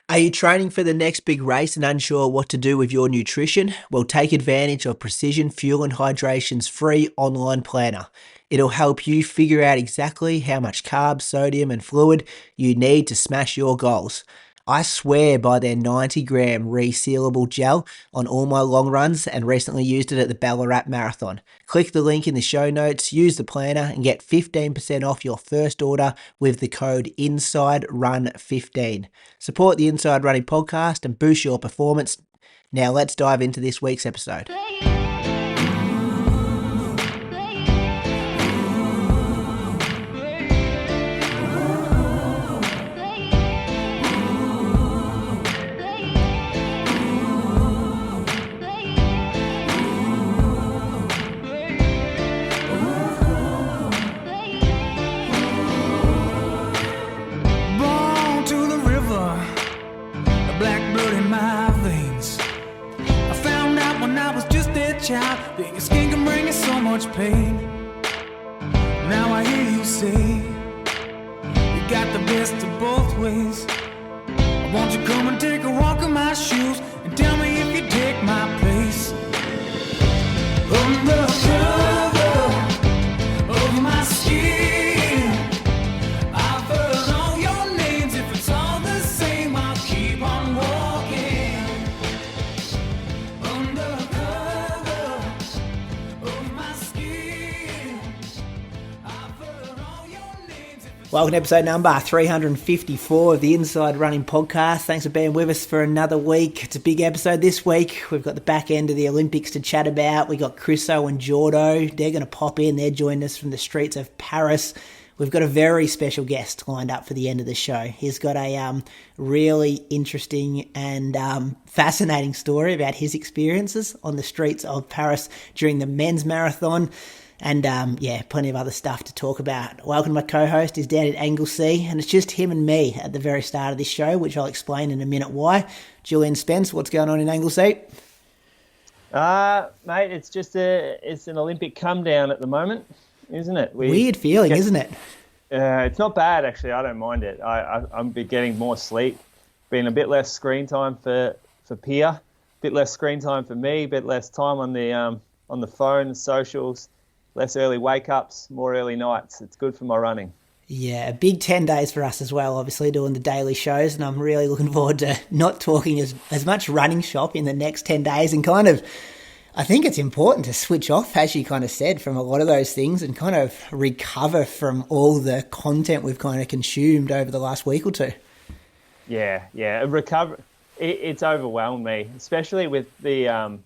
Are you training for the next big race and unsure what to do with your nutrition? Well, take advantage of Precision Fuel and Hydration's free online planner. It'll help you figure out exactly how much carbs, sodium, and fluid you need to smash your goals. I swear by their 90-gram resealable gel on all my long runs and recently used it at the Ballarat Marathon. Click the link in the show notes, use the planner, and get 15% off your first order with the code INSIDERUN15. Support the Inside Running podcast and boost your performance. Now let's dive into this week's episode. That your skin can bring you so much pain. Now I hear you say you got the best of both ways. Won't you come and take a walk in my shoes and tell me if you take my place? Under cover of my skin, I've heard all your names. If it's all the same, I'll keep on walking. Under cover of my skin, I've heard all your names. Welcome to episode number 354 of the Inside Running podcast. Thanks for being with us for another week. It's a big episode this week. We've got the back end of the Olympics to chat about. We got Chriso and Jordo. They're going to pop in. They're joining us from the streets of Paris. We've got a very special guest lined up for the end of the show. He's got a really interesting and fascinating story about his experiences on the streets of Paris during the men's marathon. And plenty of other stuff to talk about. Welcome to my co-host. He's down in Anglesea, and it's just him and me at the very start of this show, which I'll explain in a minute why. Julian Spence, what's going on in Anglesea? Mate, it's just an Olympic come down at the moment, isn't it? Weird feeling, isn't it? It's not bad, actually. I don't mind it. I'm getting more sleep, been a bit less screen time for Pia, a bit less screen time for me, a bit less time on the phone, socials. Less early wake-ups, more early nights. It's good for my running. Yeah, a big 10 days for us as well, obviously, doing the daily shows, and I'm really looking forward to not talking as much running shop in the next 10 days and I think it's important to switch off, as you kind of said, from a lot of those things and kind of recover from all the content we've kind of consumed over the last week or two. Yeah, recover. It's overwhelmed me, especially with the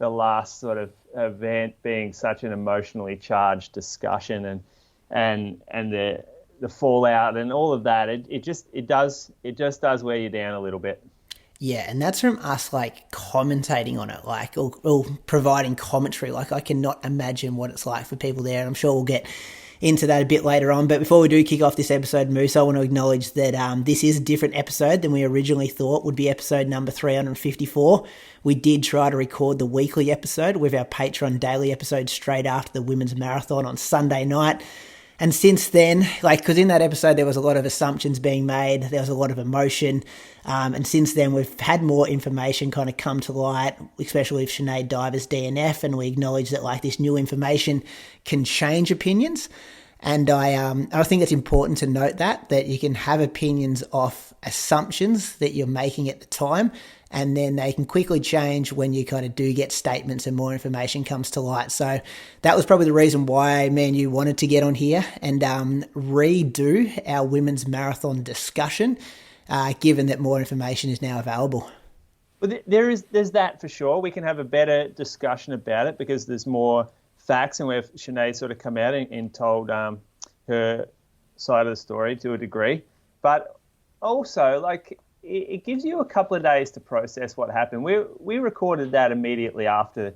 last sort of event being such an emotionally charged discussion and the fallout and all of that. It just does wear you down a little bit. Yeah, and that's from us commentating on it, or providing commentary. I cannot imagine what it's like for people there, and I'm sure we'll get into that a bit later on. But before we do kick off this episode, Moose, I want to acknowledge that this is a different episode than we originally thought would be episode number 354. We did try to record the weekly episode with our Patreon daily episode straight after the women's marathon on Sunday night. And since then, because in that episode there was a lot of assumptions being made, there was a lot of emotion, and since then we've had more information kind of come to light, especially with Sinead Diver's DNF, and we acknowledge that this new information can change opinions. And I think it's important to note that you can have opinions off assumptions that you're making at the time, and then they can quickly change when you kind of do get statements and more information comes to light. So that was probably the reason why me and you wanted to get on here and redo our women's marathon discussion, given that more information is now available. Well, there's that for sure. We can have a better discussion about it because there's more facts, and where Sinead sort of come out and told her side of the story to a degree. But also, it gives you a couple of days to process what happened. We recorded that immediately after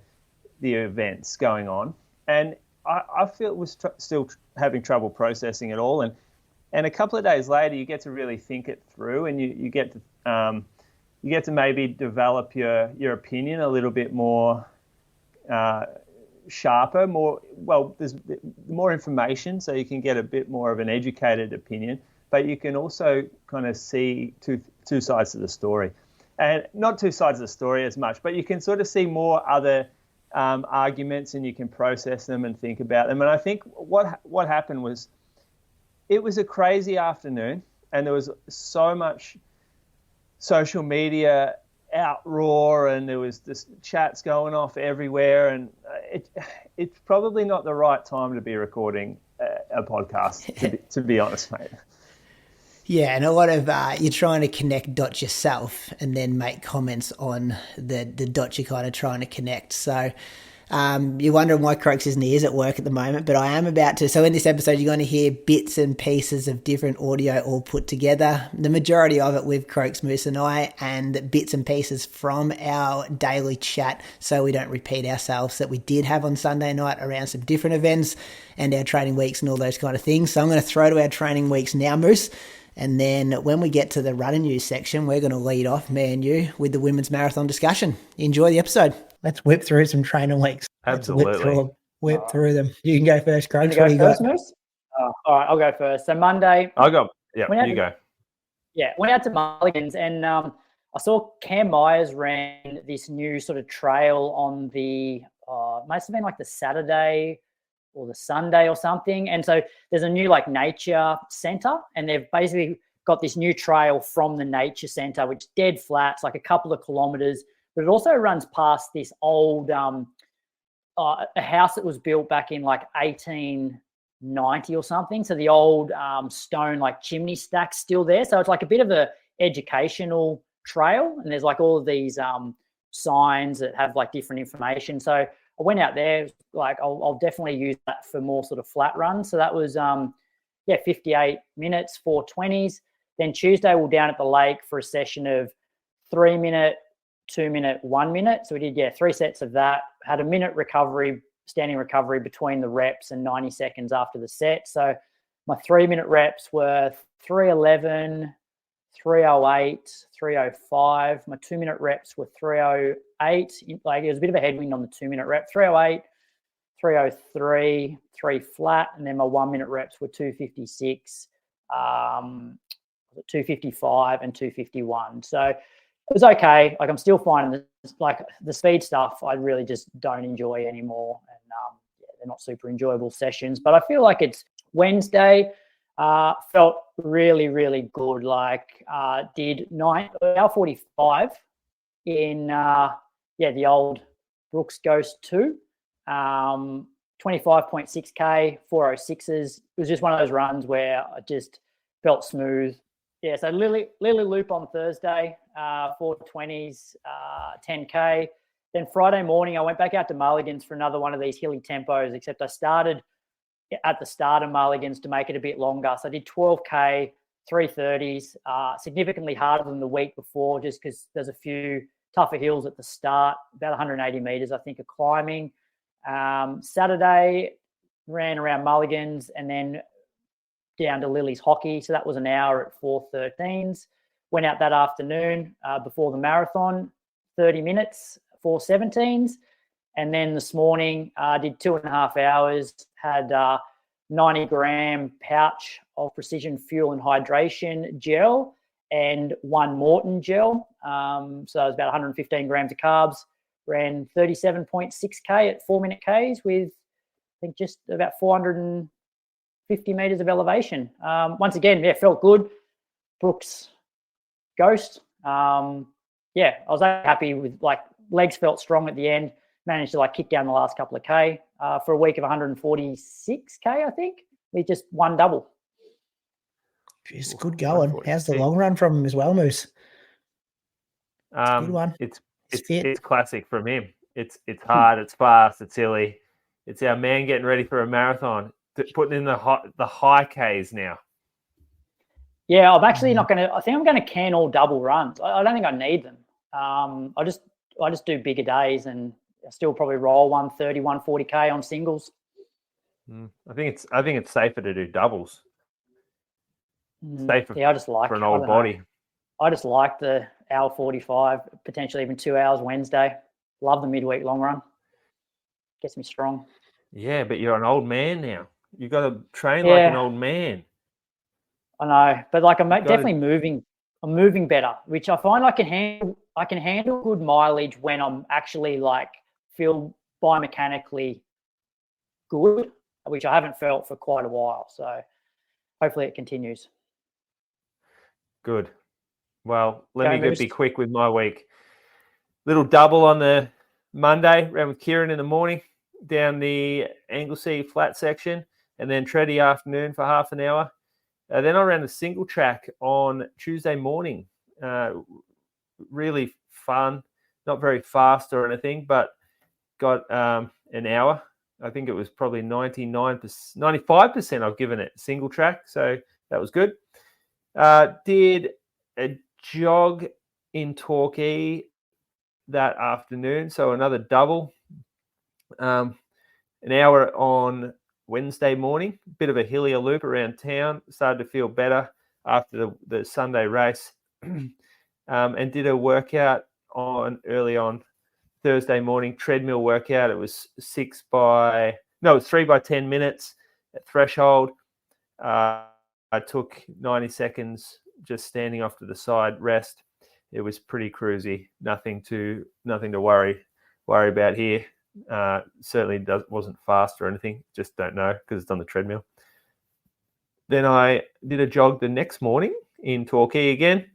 the events going on, and I feel we're still having trouble processing it all. And a couple of days later, you get to really think it through, and you get to maybe develop your opinion a little bit more sharper. There's more information, so you can get a bit more of an educated opinion. but you can also kind of see two sides to the story. And not two sides of the story as much, but you can sort of see more other arguments, and you can process them and think about them. And I think what happened was, it was a crazy afternoon, and there was so much social media outroar, and there was this chats going off everywhere, and it's probably not the right time to be recording a podcast, to be honest, mate. Yeah, and a lot of you're trying to connect dots yourself and then make comments on the dots you're kind of trying to connect. So you're wondering why Croaks isn't here at work at the moment, but I am about to. So in this episode, you're going to hear bits and pieces of different audio all put together. The majority of it with Croaks, Moose and I, and bits and pieces from our daily chat, so we don't repeat ourselves, that we did have on Sunday night around some different events and our training weeks and all those kind of things. So I'm going to throw to our training weeks now, Moose. And then when we get to the running news section, we're going to lead off, me and you, with the women's marathon discussion. Enjoy the episode. Let's whip through some training weeks. Absolutely. Whip through them. You can go first, Craig. What do you got? All right, I'll go first. So Monday. I'll go. Yeah, you go. Yeah, went out to Mulligan's, and I saw Cam Myers ran this new sort of trail on the, must have been like the Saturday or the Sunday or something. And so there's a new like nature center, and they've basically got this new trail from the nature center, which is dead flat. It's like a couple of kilometers, but it also runs past this old, a house that was built back in like 1890 or something. So the old stone like chimney stack's still there. So it's like a bit of a educational trail, and there's like all of these signs that have like different information. So I went out there, like I'll definitely use that for more sort of flat runs. So that was 58 minutes, 4:20s. Then Tuesday we're down at the lake for a session of 3 minute, 2 minute, 1 minute. So we did 3 sets of that. Had a minute recovery, standing recovery between the reps, and 90 seconds after the set. So my 3 minute reps were 3:11, 3:08, 3:05. My 2 minute reps were 3:08. Like it was a bit of a headwind on the 2 minute rep. 3:08, 3:03, 3 flat, and then my 1 minute reps were 2:56, 2:55, and 2:51. So it was okay. Like I'm still finding the speed stuff I really just don't enjoy anymore, and they're not super enjoyable sessions. But I feel like it's Wednesday. Felt really, really good. Like did 9:45 in the old Brooks Ghost 2, 25.6k, 4:06s. It was just one of those runs where I just felt smooth. Yeah, so Lily Loop on Thursday, 4:20s, 10k. Then Friday morning I went back out to Mulligan's for another one of these hilly tempos, except I started at the start of Mulligan's to make it a bit longer. So I did 12k, 3:30s, significantly harder than the week before, just because there's a few tougher hills at the start, about 180 meters, I think, of climbing. Saturday ran around Mulligan's and then down to Lily's Hockey. So that was an hour at 4:13s. Went out that afternoon before the marathon, 30 minutes, 4:17s. And then this morning, did 2.5 hours, had 90-gram pouch of Precision Fuel and Hydration gel and 1 Morton gel. So it was about 115 grams of carbs. Ran 37.6k at 4-minute Ks with, I think, just about 450 meters of elevation. Once again, felt good. Brooks Ghost. I was happy with, like, legs felt strong at the end. Managed to kick down the last couple of K for a week of 146k, I think. We just one double. It's good going. How's the long run from him as well, Moose? It's a good one. It's classic from him. It's hard, it's fast, it's hilly. It's our man getting ready for a marathon, putting in the high Ks now. Yeah, I'm actually not going to. I think I'm going to can all double runs. I don't think I need them. I just do bigger days, and I still probably roll 130, 140k on singles. I think it's safer to do doubles. Safer. Yeah, I just like for an old body. I just like the hour 45, potentially even 2 hours Wednesday. Love the midweek long run. Gets me strong. Yeah, but you're an old man now. You've got to train like an old man. I know, but like I'm Got definitely it. moving. I'm moving better, which I find I can handle. I can handle good mileage when I'm actually like feel biomechanically good, which I haven't felt for quite a while. So hopefully it continues. Good. Well, let Go me Moose. be quick with my week. Little double on the Monday, ran with Kieran in the morning down the Anglesea flat section, and then tready afternoon for half an hour. Then I ran a single track on Tuesday morning. Really fun, not very fast or anything, but got an hour. I think it was probably 95% I've given it single track, so that was good. Did a jog in Torquay that afternoon, so another double. An hour on Wednesday morning, bit of a hillier loop around town. Started to feel better after the Sunday race, and did a workout early on Thursday morning, treadmill workout. It was 3 by 10 minutes at threshold. I took 90 seconds just standing off to the side, rest. It was pretty cruisy. Nothing to worry about here. Certainly wasn't fast or anything. Just don't know because it's on the treadmill. Then I did a jog the next morning in Torquay again,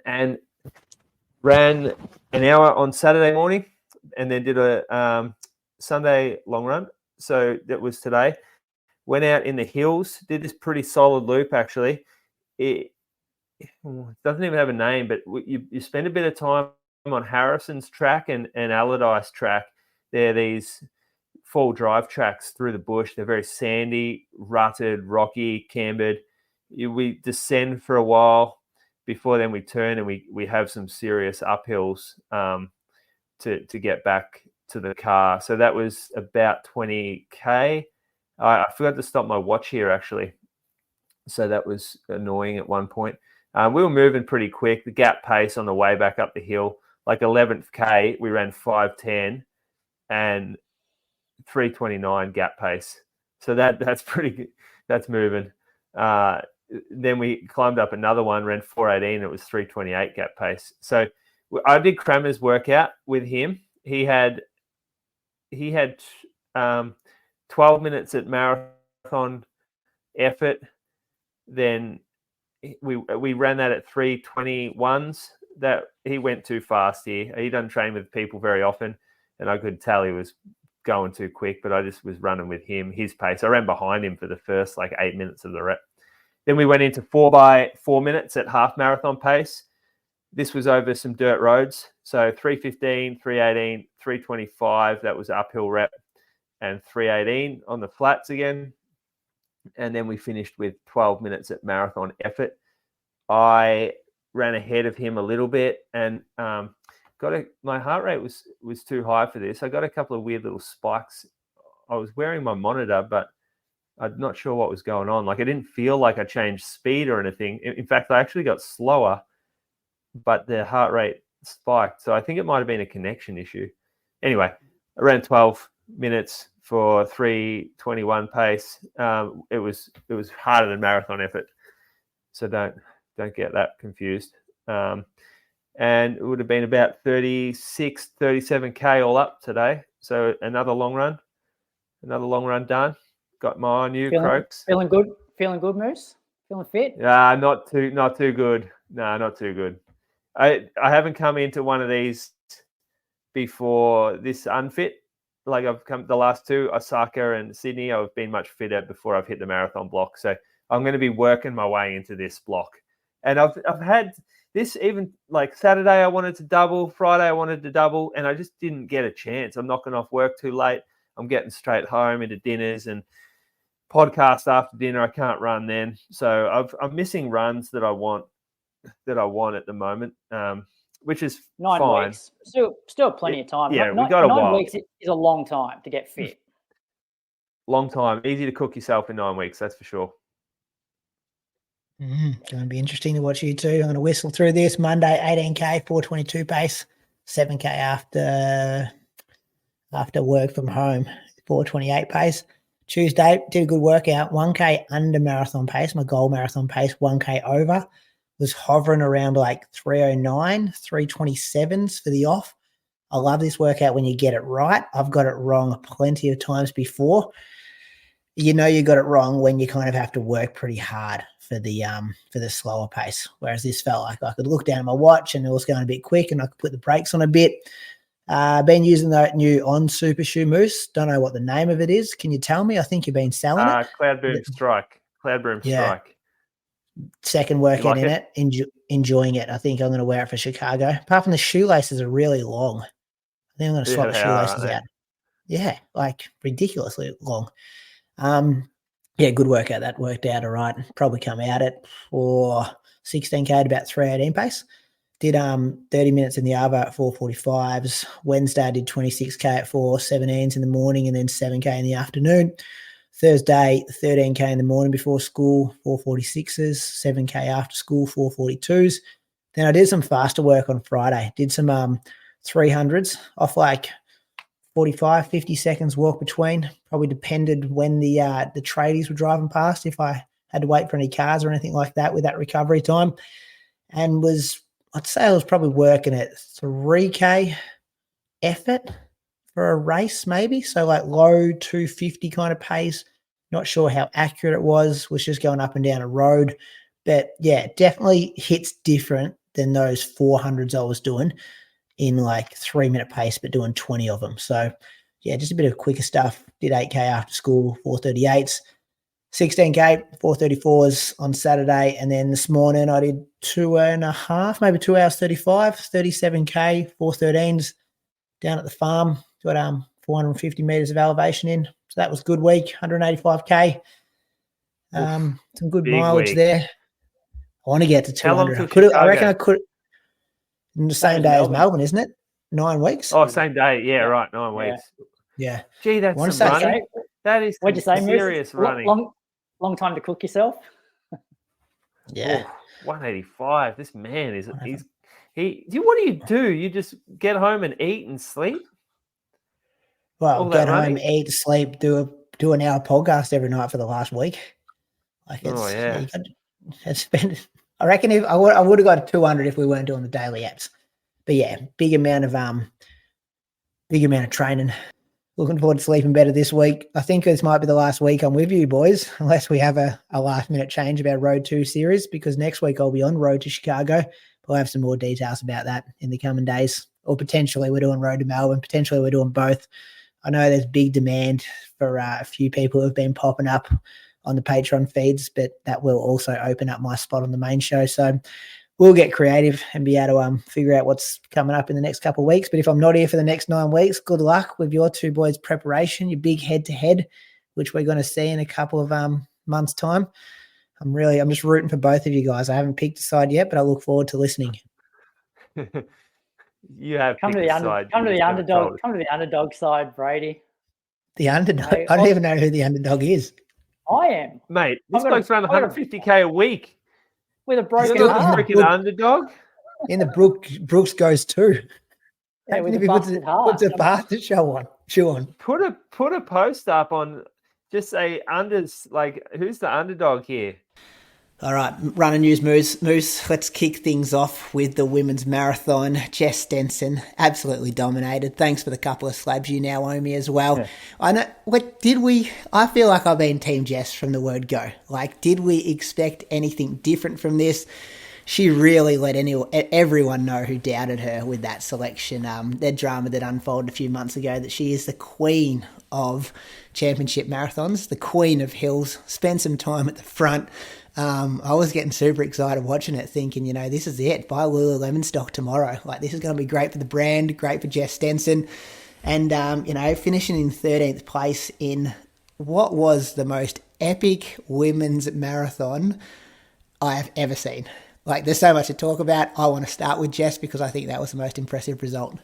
and ran an hour on Saturday morning, and then did a Sunday long run. So that was today. Went out in the hills, did this pretty solid loop actually. It doesn't even have a name, but you spend a bit of time on Harrison's track and Allardyce track. They're these full drive tracks through the bush. They're very sandy, rutted, rocky, cambered. We descend for a while before then we turn, and we have some serious uphills to get back to the car. So that was about 20k. I forgot to stop my watch here actually, so that was annoying at one point. We were moving pretty quick. The gap pace on the way back up the hill, like 11th k, we ran 5:10 and 3:29 gap pace. So that's pretty good. That's moving. Then we climbed up another one, ran 4:18. It was 3:28 gap pace. So I did Kramer's workout with him. He had 12 minutes at marathon effort. Then we ran that at 3:21s. That he went too fast here. He doesn't train with people very often, and I could tell he was going too quick, but I just was running with him, his pace. I ran behind him for the first 8 minutes of the rep. Then we went into 4 by 4 minutes at half marathon pace. This was over some dirt roads. So 3:15, 3:18, 3:25, that was uphill rep, and 3:18 on the flats again. And then we finished with 12 minutes at marathon effort. I ran ahead of him a little bit, and my heart rate was too high for this. I got a couple of weird little spikes. I was wearing my monitor, but I'm not sure what was going on. I didn't feel like I changed speed or anything. In fact, I actually got slower, but the heart rate spiked. So I think it might have been a connection issue. Anyway, I ran 12 minutes for 3:21 pace. It was harder than marathon effort. So don't get that confused. And it would have been about 36, 37k all up today. So another long run done. Got my new Croaks. Feeling good, Moose? Feeling fit? Not too good. No, not too good. I haven't come into one of these before this unfit. I've come the last two, Osaka and Sydney. I've been much fitter before I've hit the marathon block. So I'm going to be working my way into this block. And I've had this even Saturday I wanted to double, Friday I wanted to double, and I just didn't get a chance. I'm knocking off work too late. I'm getting straight home into dinners and podcast after dinner. I can't run then. So I'm missing runs that I want at the moment, which is 9 fine. weeks. Still plenty of time. Yeah, we got a 9 while. weeks is a long time to get fit. Long time. Easy to cook yourself in 9 weeks, that's for sure. Going to be interesting to watch you two. I'm going to whistle through this. Monday, 18k, 4:22 pace, 7k after work from home, 4:28 pace. Tuesday, did a good workout, 1K under marathon pace, my goal marathon pace, 1K over. Was hovering around like 309, 327s for the off. I love this workout when you get it right. I've got it wrong plenty of times before. You know you got it wrong when you kind of have to work pretty hard for the slower pace. Whereas this felt like I could look down at my watch and it was going a bit quick and I could put the brakes on a bit. Been using that new On Super Shoe Moose. Don't know what the name of it is. Can you tell me? I think you've been selling it. Cloud Boom Strike. Strike. Second workout in it. Enjoying it. I think I'm going to wear it for Chicago. Apart from the shoelaces are really long. I think I'm going to swap the shoelaces out. Yeah, like ridiculously long. Good workout. That worked out all right. Probably come out at 16K at about 3:18 pace. Did 30 minutes in the Arvo at 4:45s. Wednesday I did 26K at 4:17s in the morning and then 7K in the afternoon. Thursday, 13K in the morning before school, 4:46s, 7K after school, 4:42s. Then I did some faster work on Friday. Did some 300s off like 45, 50 seconds walk between. Probably depended when the tradies were driving past, if I had to wait for any cars or anything like that with that recovery time. And I'd say I was probably working at 3K effort for a race maybe. So like low 250 kind of pace. Not sure how accurate it was just going up and down a road. But yeah, definitely hits different than those 400s I was doing in like 3-minute pace, but doing 20 of them. So yeah, just a bit of quicker stuff. Did 8K after school, 4:38s. 16K, 4:34s on Saturday. And then this morning I did 2.5, maybe 2 hours 35, 37K, 4:13s down at the farm. Got 450 meters of elevation in. So that was a good week, 185K. Some good mileage there. I want to get to 200. I reckon I could in the same day as Melbourne, isn't it? 9 weeks. Oh, same day. Yeah, right. 9 weeks. Yeah. Gee, that's some running. That is what'd you say, serious running. Long time to cook yourself. Yeah. 185. This man is what do? You just get home and eat and sleep? Well, get home, eat, sleep, do an hour podcast every night for the last week. Like I reckon if I would have got 200 if we weren't doing the daily apps. But yeah, big amount of training. Looking forward to sleeping better this week. I think this might be the last week I'm with you boys, unless we have a last minute change of our Road 2 series, because next week I'll be on Road to Chicago. We'll have some more details about that in the coming days. Or potentially we're doing Road to Melbourne. Potentially we're doing both. I know there's big demand for a few people who have been popping up on the Patreon feeds, but that will also open up my spot on the main show. So we'll get creative and be able to figure out what's coming up in the next couple of weeks. But if I'm not here for the next 9 weeks, good luck with your two boys' preparation, your big head-to-head, which we're going to see in a couple of months' time. I'm just rooting for both of you guys. I haven't picked a side yet, but I look forward to listening. You have come to the underdog. Come to the underdog side, Brady. The underdog. I don't even know who the underdog is. I am, mate. This bloke's around 150K a week with a broken freaking underdog. In the Brooks goes too. Yeah, with a busted heart. What's a bastard show on? Put a post up on. Just say who's the underdog here? All right, running news, Moose. Let's kick things off with the women's marathon. Jess Stenson absolutely dominated. Thanks for the couple of slabs you now owe me as well. Yeah. I know. I feel like I've been Team Jess from the word go. Like, did we expect anything different from this? She really let everyone know who doubted her with that selection. That drama that unfolded a few months ago, that she is the queen of championship marathons, the queen of hills. Spent some time at the front. I was getting super excited watching it, thinking, this is it. Buy Lululemon stock tomorrow. Like, this is going to be great for the brand, great for Jess Stenson. And, finishing in 13th place in what was the most epic women's marathon I have ever seen. Like, there's so much to talk about. I want to start with Jess because I think that was the most impressive result.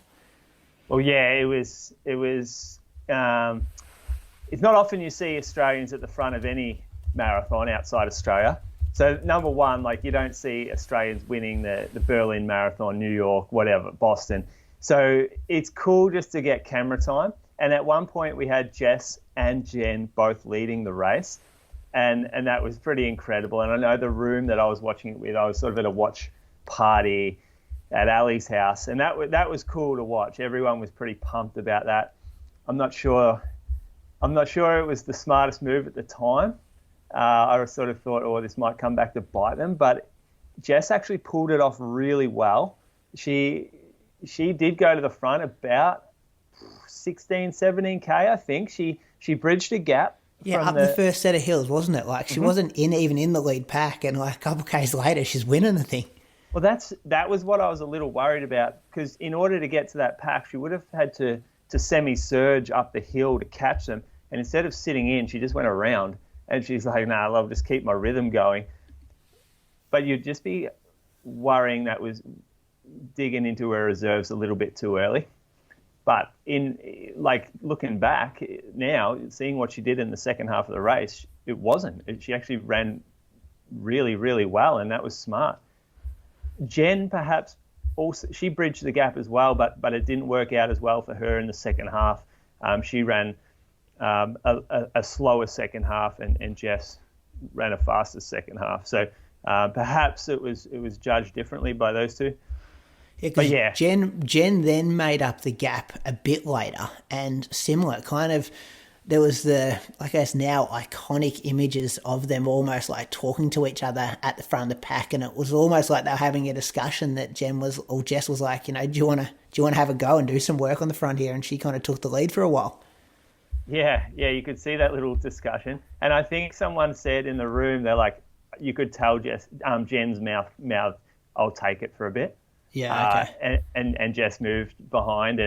Well, yeah, it was. It's not often you see Australians at the front of any marathon outside Australia. So number one, you don't see Australians winning the Berlin Marathon, New York, whatever, Boston. So it's cool just to get camera time. And at one point we had Jess and Jen both leading the race. And that was pretty incredible. And I know the room that I was watching it with, I was sort of at a watch party at Ali's house. And that was cool to watch. Everyone was pretty pumped about that. I'm not sure it was the smartest move at the time. I sort of thought, oh, this might come back to bite them. But Jess actually pulled it off really well. She did go to the front about 16, 17K, I think. She bridged a gap. Yeah, up the first set of hills, wasn't it? Like, she wasn't even in the lead pack, and like a couple of Ks later, she's winning the thing. Well, that was what I was a little worried about, because in order to get to that pack, she would have had to semi-surge up the hill to catch them. And instead of sitting in, she just went around. And she's like, nah, I'll just keep my rhythm going. But you'd just be worrying that was digging into her reserves a little bit too early. But looking back now, seeing what she did in the second half of the race, it wasn't. She actually ran really, really well, and that was smart. Jen perhaps also, she bridged the gap as well, but it didn't work out as well for her in the second half. She ran a slower second half, and Jess ran a faster second half. So perhaps it was judged differently by those two. Yeah, Jen then made up the gap a bit later, and similar kind of. There was the, I guess now, iconic images of them almost like talking to each other at the front of the pack, and it was almost like they were having a discussion that Jess was like, do you want to have a go and do some work on the front here? And she kind of took the lead for a while. Yeah, you could see that little discussion, and I think someone said in the room, they're like, you could tell Jen's mouth, I'll take it for a bit. Yeah, okay. And Jess moved behind,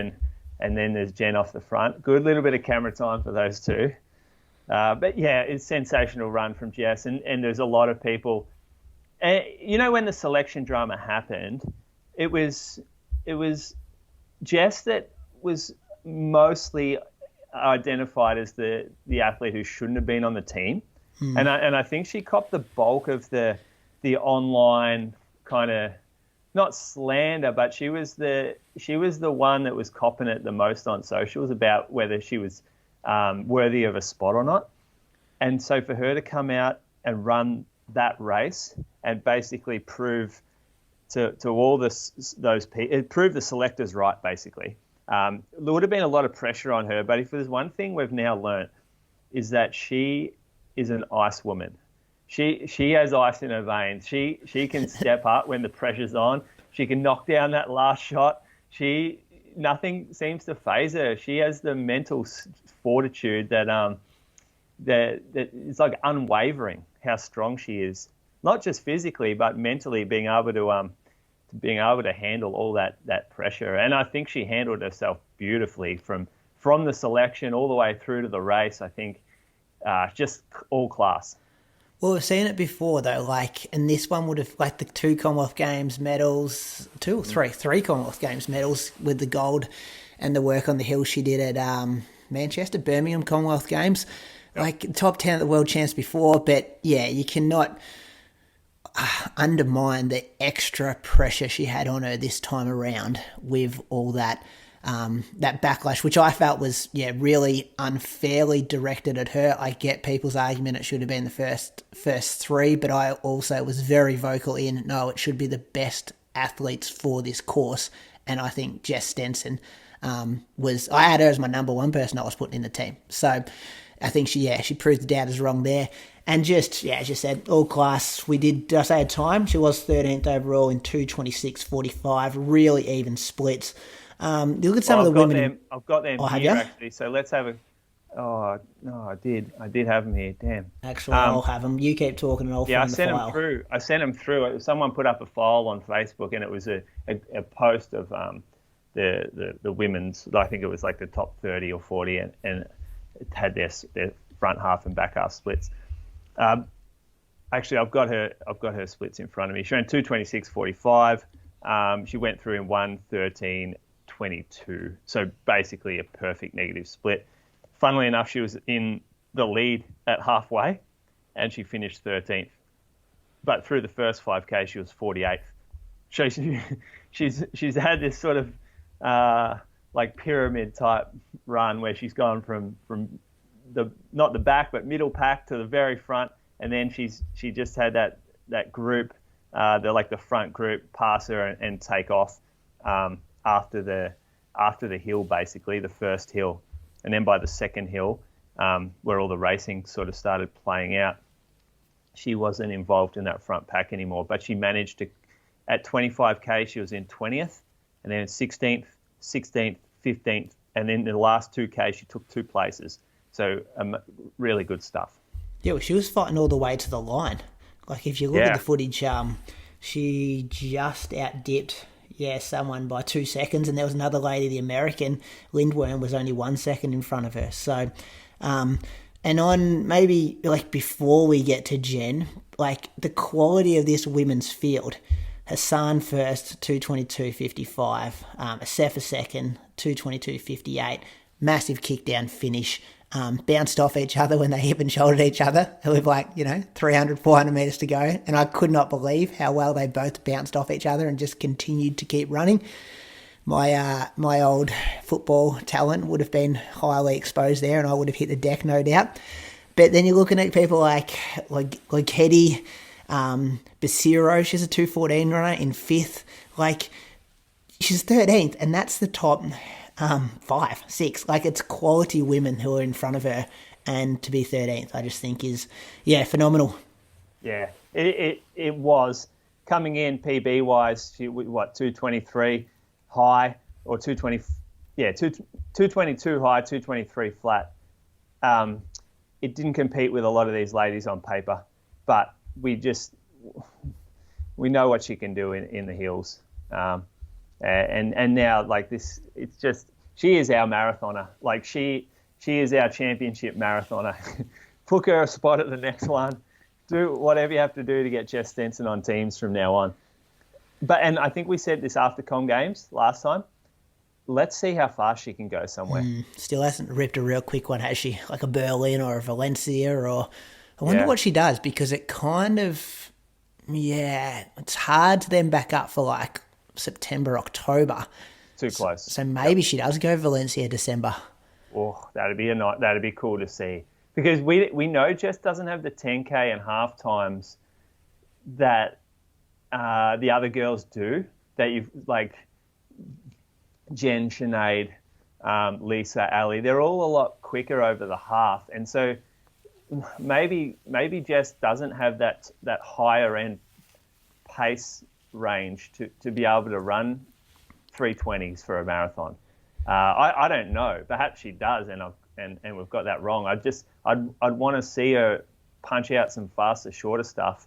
and then there's Jen off the front. Good little bit of camera time for those two. But yeah, it's a sensational run from Jess, and there's a lot of people. When the selection drama happened, it was Jess that was mostly identified as the athlete who shouldn't have been on the team. And I think she copped the bulk of the online kind of, not slander, but she was the one that was copping it the most on socials about whether she was worthy of a spot or not. And so for her to come out and run that race and basically prove to all those people, it proved the selectors right, basically. There would have been a lot of pressure on her, but if there's one thing we've now learnt, is that she is an ice woman. She has ice in her veins. She can step up when the pressure's on. She can knock down that last shot. Nothing seems to faze her. She has the mental fortitude that it's like unwavering how strong she is. Not just physically, but mentally being able to handle all that pressure. And I think she handled herself beautifully from the selection all the way through to the race. I think just all class. Well, we've seen it before, though, and this one would have, the 2 Commonwealth Games medals, 2 or 3 Commonwealth Games medals with the gold and the work on the hill she did at Manchester, Birmingham Commonwealth Games. Top 10 at the World Champs before, but, yeah, you cannot undermine the extra pressure she had on her this time around with all that backlash, which I felt was really unfairly directed at her. I get people's argument it should have been the first 3, but I also was very vocal in no, it should be the best athletes for this course, and I think Jess Stenson I had her as my number 1 person I was putting in the team. So I think she proved the doubters wrong there. And just, as you said, all class. Did I say a time? She was 13th overall in 2:26.45, really even splits. Look at some of the women. I've got them here, actually. So let's have a... Oh, no, I did have them here. Damn. Actually, I'll have them. You keep talking and I'll find the file. I sent them through. Someone put up a file on Facebook, and it was a post of the women's, I think it was like the top 30 or 40, and it had their front half and back half splits. Actually, I've got her splits in front of me. She ran 2:26.45. She went through in 1:13.22. So basically a perfect negative split. Funnily enough, she was in the lead at halfway, and she finished 13th. But through the first 5K, she was 48th. So she's had this sort of like pyramid type run where she's gone from the not the back but middle pack to the very front, and then she just had that group, the front group pass her and take off after the hill, basically the first hill, and then by the second hill, where all the racing sort of started playing out, she wasn't involved in that front pack anymore. But she managed to, at 25k, she was in 20th, and then 16th, 16th, 15th, and then the last 2k she took 2 places. So really good stuff. Yeah, well, she was fighting all the way to the line. Like if you look at the footage, she just outdipped someone by 2 seconds, and there was another lady, the American Lindworm, was only 1 second in front of her. So, and on maybe like before we get to Jen, like the quality of this women's field. Hassan first, 2:22.55. Asefa second, 2:22.58. Massive kick down finish. Bounced off each other when they hip and shouldered each other with 300, 400 metres to go. And I could not believe how well they both bounced off each other and just continued to keep running. My old football talent would have been highly exposed there, and I would have hit the deck, no doubt. But then you're looking at people like Hetty, Basiro, she's a 2:14 runner in 5th. Like, she's 13th, and that's the top 5, 6. Like, it's quality women who are in front of her, and to be 13th, I just think is, phenomenal. Yeah, it was. Coming in PB-wise, she, 223 high, or 220, 222 high, 223 flat. It didn't compete with a lot of these ladies on paper, but we know what she can do in the hills. And now, like this, it's just, she is our marathoner. Like she is our championship marathoner. Book her a spot at the next one. Do whatever you have to do to get Jess Stenson on teams from now on. And I think we said this after Com Games last time. Let's see how fast she can go somewhere. Still hasn't ripped a real quick one, has she? Like a Berlin or a Valencia, or I wonder what she does, because it kind of, it's hard to then back up for like September, October. Too close. So maybe she does go Valencia December. Oh, that'd be cool to see, because we know Jess doesn't have the 10K and half times that the other girls do. That you've like Jen, Sinead, Lisa, Ali. They're all a lot quicker over the half, and so maybe Jess doesn't have that higher end pace range to be able to run 3:20s for a marathon. I don't know. Perhaps she does, and we've got that wrong. I'd want to see her punch out some faster, shorter stuff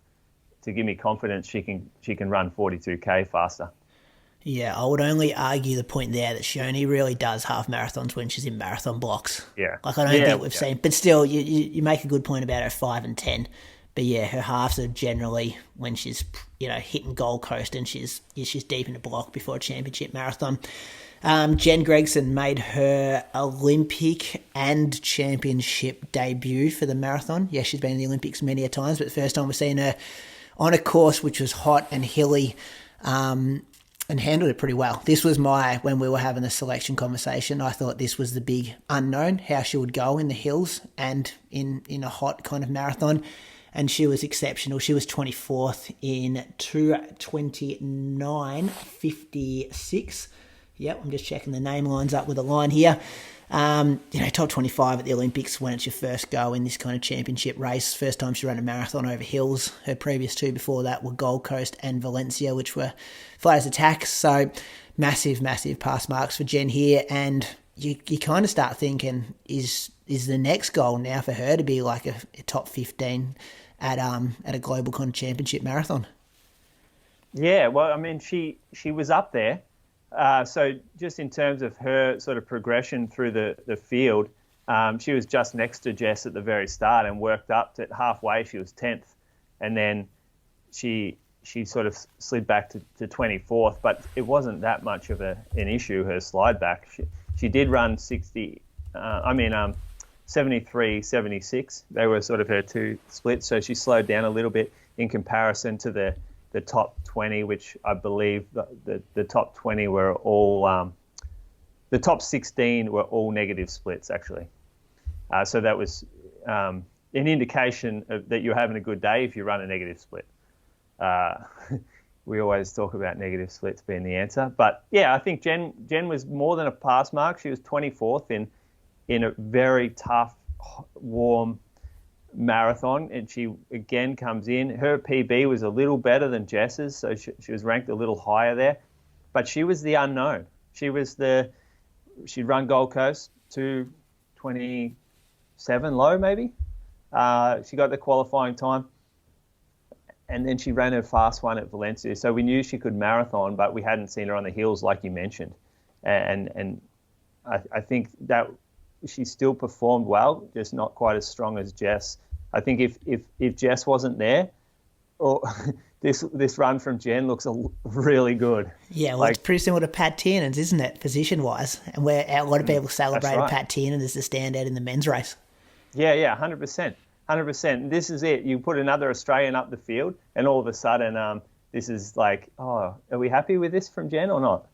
to give me confidence she can run 42k faster. Yeah, I would only argue the point there that she only really does half marathons when she's in marathon blocks. Yeah. Like, I don't think we've seen, but still, you make a good point about her 5 and 10. But yeah, her halves are generally when she's, hitting Gold Coast and she's deep in the block before a championship marathon. Jen Gregson made her Olympic and championship debut for the marathon. Yeah, she's been in the Olympics many a times, but the first time we've seen her on a course which was hot and hilly, and handled it pretty well. This was when we were having the selection conversation, I thought this was the big unknown, how she would go in the hills and in a hot kind of marathon. And she was exceptional. She was 24th in 2:29.56. Yep, I'm just checking the name lines up with a line here. Top 25 at the Olympics when it's your first go in this kind of championship race. First time she ran a marathon over hills. Her previous 2 before that were Gold Coast and Valencia, which were flat as attacks. So massive, massive pass marks for Jen here. And you kind of start thinking, is the next goal now for her to be like a top 15 at a global kind of championship marathon? Yeah, well, I mean, she was up there. So just in terms of her sort of progression through the field, she was just next to Jess at the very start and worked up to halfway. She was 10th, and then she sort of slid back to 24th, but it wasn't that much of an issue, her slide back. She did run 73, 76. They were sort of her 2 splits, so she slowed down a little bit in comparison to the top 20, which I believe the top 20 were all the top 16 were all negative splits, actually. So that was an indication that you're having a good day if you run a negative split. We always talk about negative splits being the answer. But, yeah, I think Jen was more than a pass mark. She was 24th in a very tough, warm marathon, and she again comes in. Her PB was a little better than Jess's, so she was ranked a little higher there. But she was the unknown. She'd run Gold Coast 2:27 low, maybe. She got the qualifying time, and then she ran her fast one at Valencia. So we knew she could marathon, but we hadn't seen her on the hills like you mentioned. And I think that she still performed well, just not quite as strong as Jess. I think if Jess wasn't there, this run from Jen looks really good. Yeah, well, it's pretty similar to Pat Tiernan's, isn't it, position-wise? And where a lot of people celebrated right. Pat Tiernan as the standout in the men's race. Yeah, 100%. 100%. This is it. You put another Australian up the field, and all of a sudden, this is like, oh, are we happy with this from Jen or not?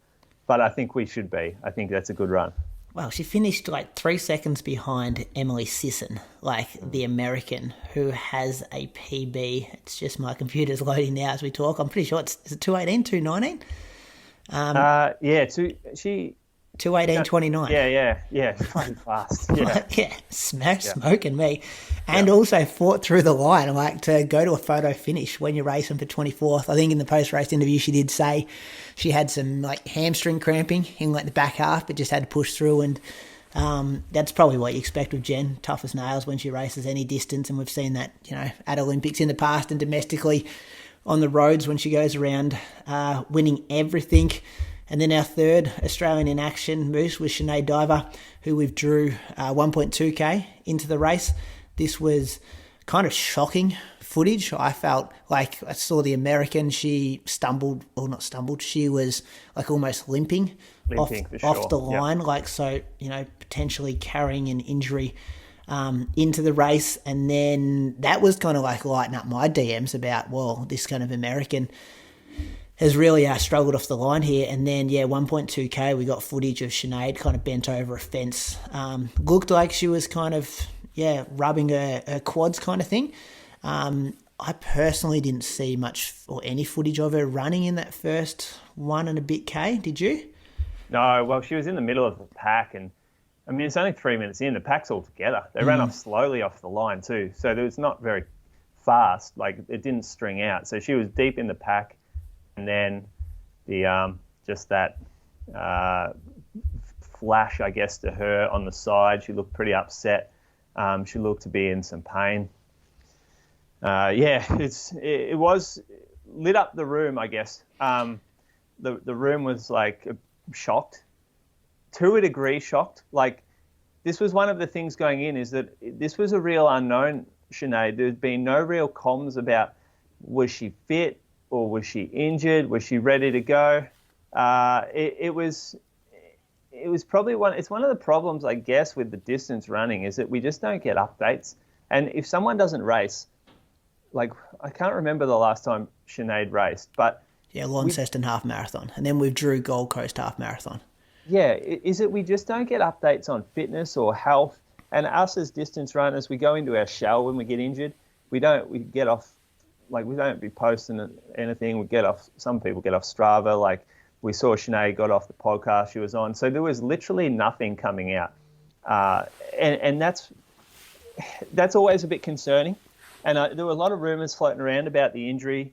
But I think we should be. I think that's a good run. Well, she finished like 3 seconds behind Emily Sisson, like the American, who has a PB. It's just my computer's loading now as we talk. I'm pretty sure is it 2:18, 2:19? She 2:18:29. Yeah, fucking fast. Yeah, smoking me, and also fought through the line. Like to go to a photo finish when you're racing for 24th. I think in the post-race interview she did say she had some like hamstring cramping in like the back half, but just had to push through. And that's probably what you expect with Jen, tough as nails when she races any distance. And we've seen that, at Olympics in the past and domestically on the roads when she goes around winning everything. And then our third Australian in action, Moose, was Sinead Diver, who withdrew 1.2k into the race. This was kind of shocking footage. I felt like I saw the American. She stumbled, or not stumbled, she was like almost limping off the line. Yep. Like, so, potentially carrying an injury into the race. And then that was kind of like lighting up my DMs about, well, this kind of American has really struggled off the line here. And then, 1.2k, we got footage of Sinead kind of bent over a fence. Looked like she was kind of, rubbing her quads kind of thing. I personally didn't see much or any footage of her running in that first 1 and a bit K. Did you? No, well, she was in the middle of the pack. And, I mean, it's only 3 minutes in. The pack's all together. They ran off slowly off the line too. So it was not very fast. Like, it didn't string out. So she was deep in the pack. And then the just that flash, I guess, to her on the side. She looked pretty upset. She looked to be in some pain. It was lit up the room, I guess. The room was like shocked, to a degree shocked. Like, this was one of the things going in, is that this was a real unknown, Sinead. There's been no real comms about, was she fit? Or was she injured? Was she ready to go? It was probably it's one of the problems, I guess, with the distance running, is that we just don't get updates. And if someone doesn't race, like, I can't remember the last time Sinead raced, but Launceston half marathon, and then we drew Gold Coast half marathon. Yeah, is it we just don't get updates on fitness or health? And us as distance runners, we go into our shell when we get injured. We get off. Like, we don't be posting anything. Some people get off Strava. Like, we saw Sinead got off the podcast she was on. So there was literally nothing coming out. And that's always a bit concerning. And there were a lot of rumors floating around about the injury,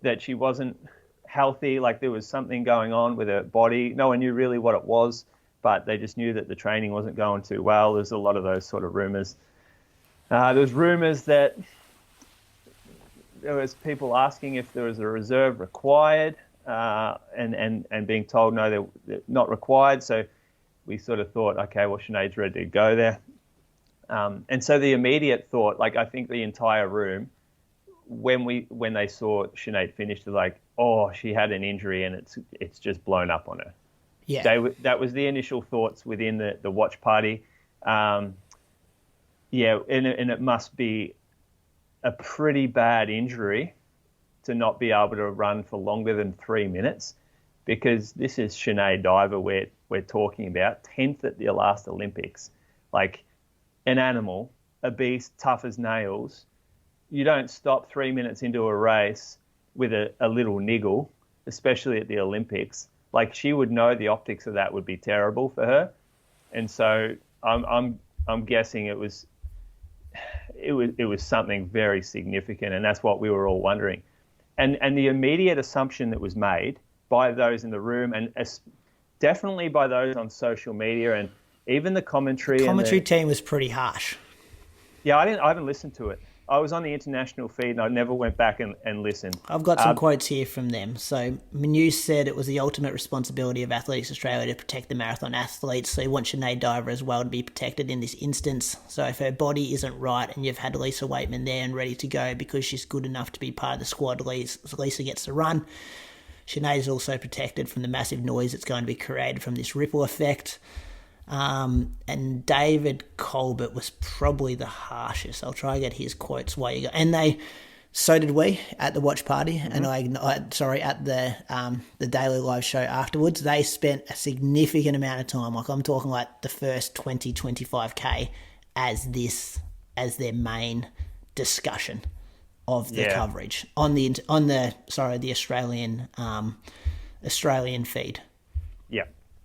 that she wasn't healthy. Like, there was something going on with her body. No one knew really what it was, but they just knew that the training wasn't going too well. There's a lot of those sort of rumors. There was rumors that there was people asking if there was a reserve required, and being told no, they're not required. So we sort of thought, okay, well, Sinead's ready to go there. And so the immediate thought, like, I think the entire room, when they saw Sinead finish, they're like, oh, she had an injury and it's just blown up on her. Yeah, that was the initial thoughts within the watch party. And it must be a pretty bad injury to not be able to run for longer than 3 minutes. because this is Sinead Diver we're talking about, 10th at the last Olympics. Like, an animal, a beast, tough as nails. You don't stop 3 minutes into a race with a little niggle, especially at the Olympics. Like, she would know the optics of that would be terrible for her. And so I'm guessing it was something very significant, and that's what we were all wondering. And the immediate assumption that was made by those in the room, and definitely by those on social media, and even the commentary. The commentary team was pretty harsh. Yeah, I haven't listened to it. I was on the international feed and I never went back and listened. I've got some quotes here from them. So Manu said it was the ultimate responsibility of Athletics Australia to protect the marathon athletes. So you want Sinead Diver as well to be protected in this instance. So if her body isn't right and you've had Lisa Waitman there and ready to go because she's good enough to be part of the squad, Lisa gets to run. Sinead is also protected from the massive noise that's going to be created from this ripple effect. And David Colbert was probably the harshest. I'll try to get his quotes while you go. And so did we at the watch party, and at the Daily Live show afterwards. They spent a significant amount of time, like I'm talking like the first 20-25K, as their main discussion of the coverage on the Australian feed.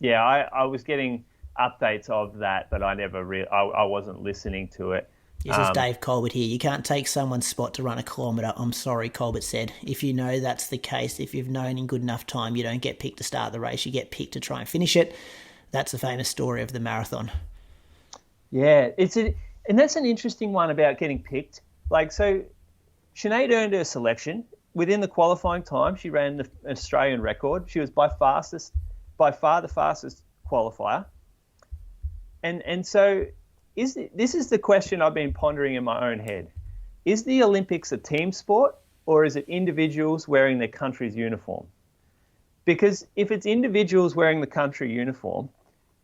Yeah, I was getting updates of that, but I wasn't listening to it. This is Dave Colbert here. You can't take someone's spot to run a kilometre. I'm sorry, Colbert said. If you know that's the case, if you've known in good enough time, you don't get picked to start the race. You get picked to try and finish it. That's the famous story of the marathon. Yeah, and that's an interesting one about getting picked. Like, so Sinead earned her selection. Within the qualifying time, she ran the Australian record. She was by far the fastest qualifier. And so this is the question I've been pondering in my own head. Is the Olympics a team sport, or is it individuals wearing their country's uniform? Because if it's individuals wearing the country uniform,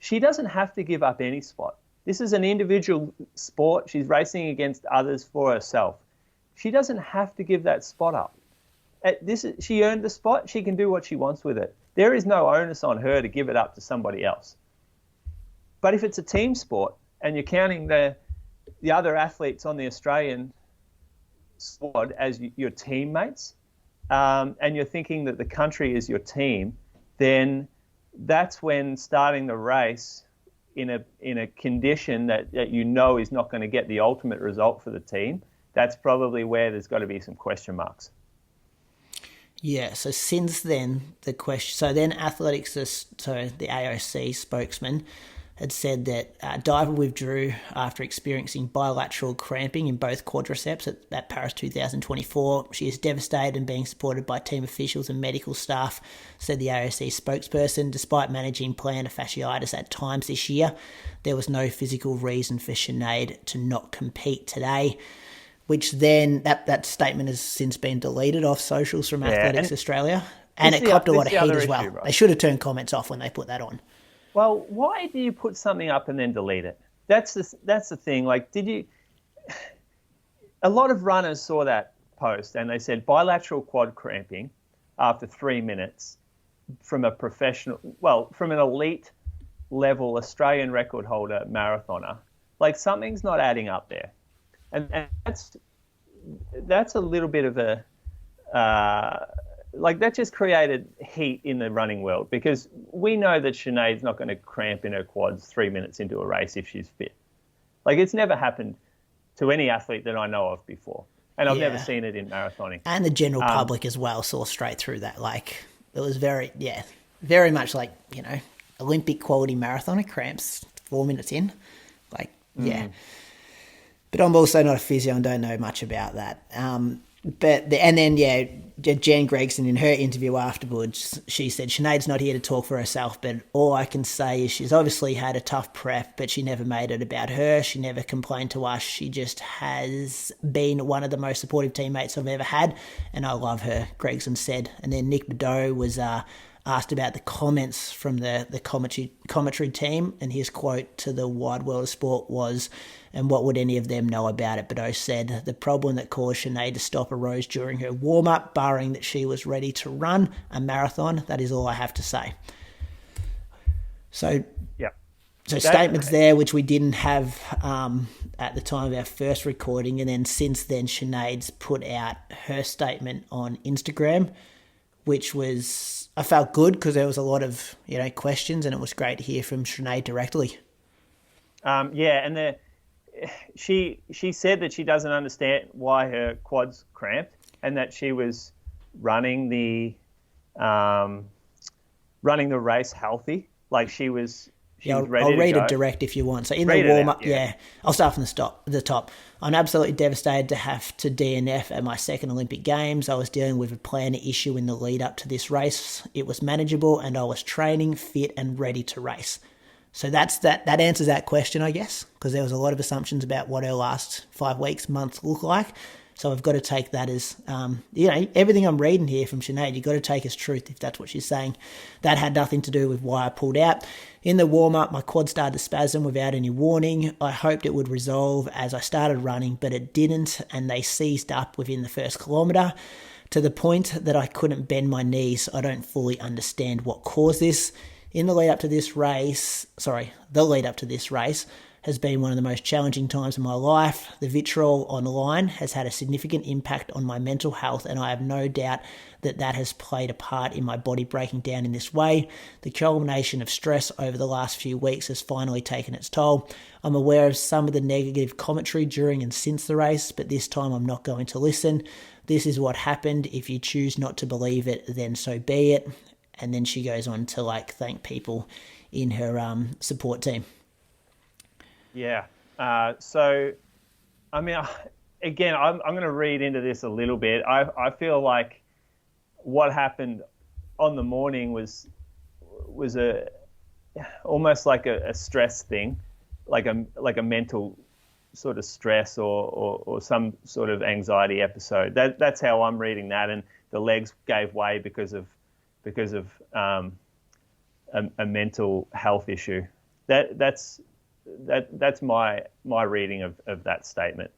she doesn't have to give up any spot. This is an individual sport. She's racing against others for herself. She doesn't have to give that spot up. She earned the spot. She can do what she wants with it. There is no onus on her to give it up to somebody else. But if it's a team sport and you're counting the other athletes on the Australian squad as your teammates, and you're thinking that the country is your team, then that's when starting the race in a condition that you know is not going to get the ultimate result for the team, that's probably where there's got to be some question marks. Yeah, so since then, the AOC spokesman had said that Diver withdrew after experiencing bilateral cramping in both quadriceps at Paris 2024. She is devastated and being supported by team officials and medical staff, said the AOC spokesperson. Despite managing plantar fasciitis at times this year, there was no physical reason for Sinead to not compete today, which then that statement has since been deleted off socials from Athletics Australia. And it copped a lot of heat as well. Issue, right? They should have turned comments off when they put that on. Well, why do you put something up and then delete it? That's the thing. Like, a lot of runners saw that post and they said bilateral quad cramping after 3 minutes from from an elite level Australian record holder marathoner. Like, something's not adding up there. And that's a little bit of a, that just created heat in the running world, because we know that Sinead's not going to cramp in her quads 3 minutes into a race if she's fit. Like, it's never happened to any athlete that I know of before. And I've never seen it in marathoning. And the general public as well saw straight through that. Like, it was very much like, Olympic quality marathoner cramps 4 minutes in. Like, yeah. But I'm also not a physio and don't know much about that. Jen Gregson, in her interview afterwards, she said, Sinead's not here to talk for herself, but all I can say is she's obviously had a tough prep, but she never made it about her. She never complained to us. She just has been one of the most supportive teammates I've ever had, and I love her, Gregson said. And then Nick Bedeau was asked about the comments from the commentary team, and his quote to the Wide World of Sport was, "And what would any of them know about it?" But said, "The problem that caused Sinead to stop arose during her warm-up, barring that she was ready to run a marathon. That is all I have to say." So, yeah. So statements there, which we didn't have at the time of our first recording, and then since then, Sinead's put out her statement on Instagram, which was, I felt good because there was a lot of questions, and it was great to hear from Sinead directly. And she said that she doesn't understand why her quads cramped, and that she was running the race healthy, like she was. I'll read it direct if you want. So in the warm-up, I'll start from the top. "I'm absolutely devastated to have to DNF at my second Olympic Games. I was dealing with a plantar issue in the lead up to this race. It was manageable, and I was training, fit, and ready to race." So that answers that question, I guess, because there was a lot of assumptions about what her last 5 weeks, months look like. So I've got to take that as, everything I'm reading here from Sinead, you've got to take as truth if that's what she's saying. That had nothing to do with why I pulled out. "In the warm-up, my quad started to spasm without any warning. I hoped it would resolve as I started running, but it didn't, and they seized up within the first kilometre to the point that I couldn't bend my knees. I don't fully understand what caused this. The lead up to this race has been one of the most challenging times in my life. The vitriol online has had a significant impact on my mental health, and I have no doubt that has played a part in my body breaking down in this way. The culmination of stress over the last few weeks has finally taken its toll. I'm aware of some of the negative commentary during and since the race, but this time I'm not going to listen. This is what happened. If you choose not to believe it, then so be it." And then she goes on to thank people in her support team. Yeah. So, I mean, again, I'm going to read into this a little bit. I feel like what happened on the morning was almost like a stress thing, like a mental sort of stress or some sort of anxiety episode. That's how I'm reading that, and the legs gave way because of a mental health issue. That's my reading of that statement.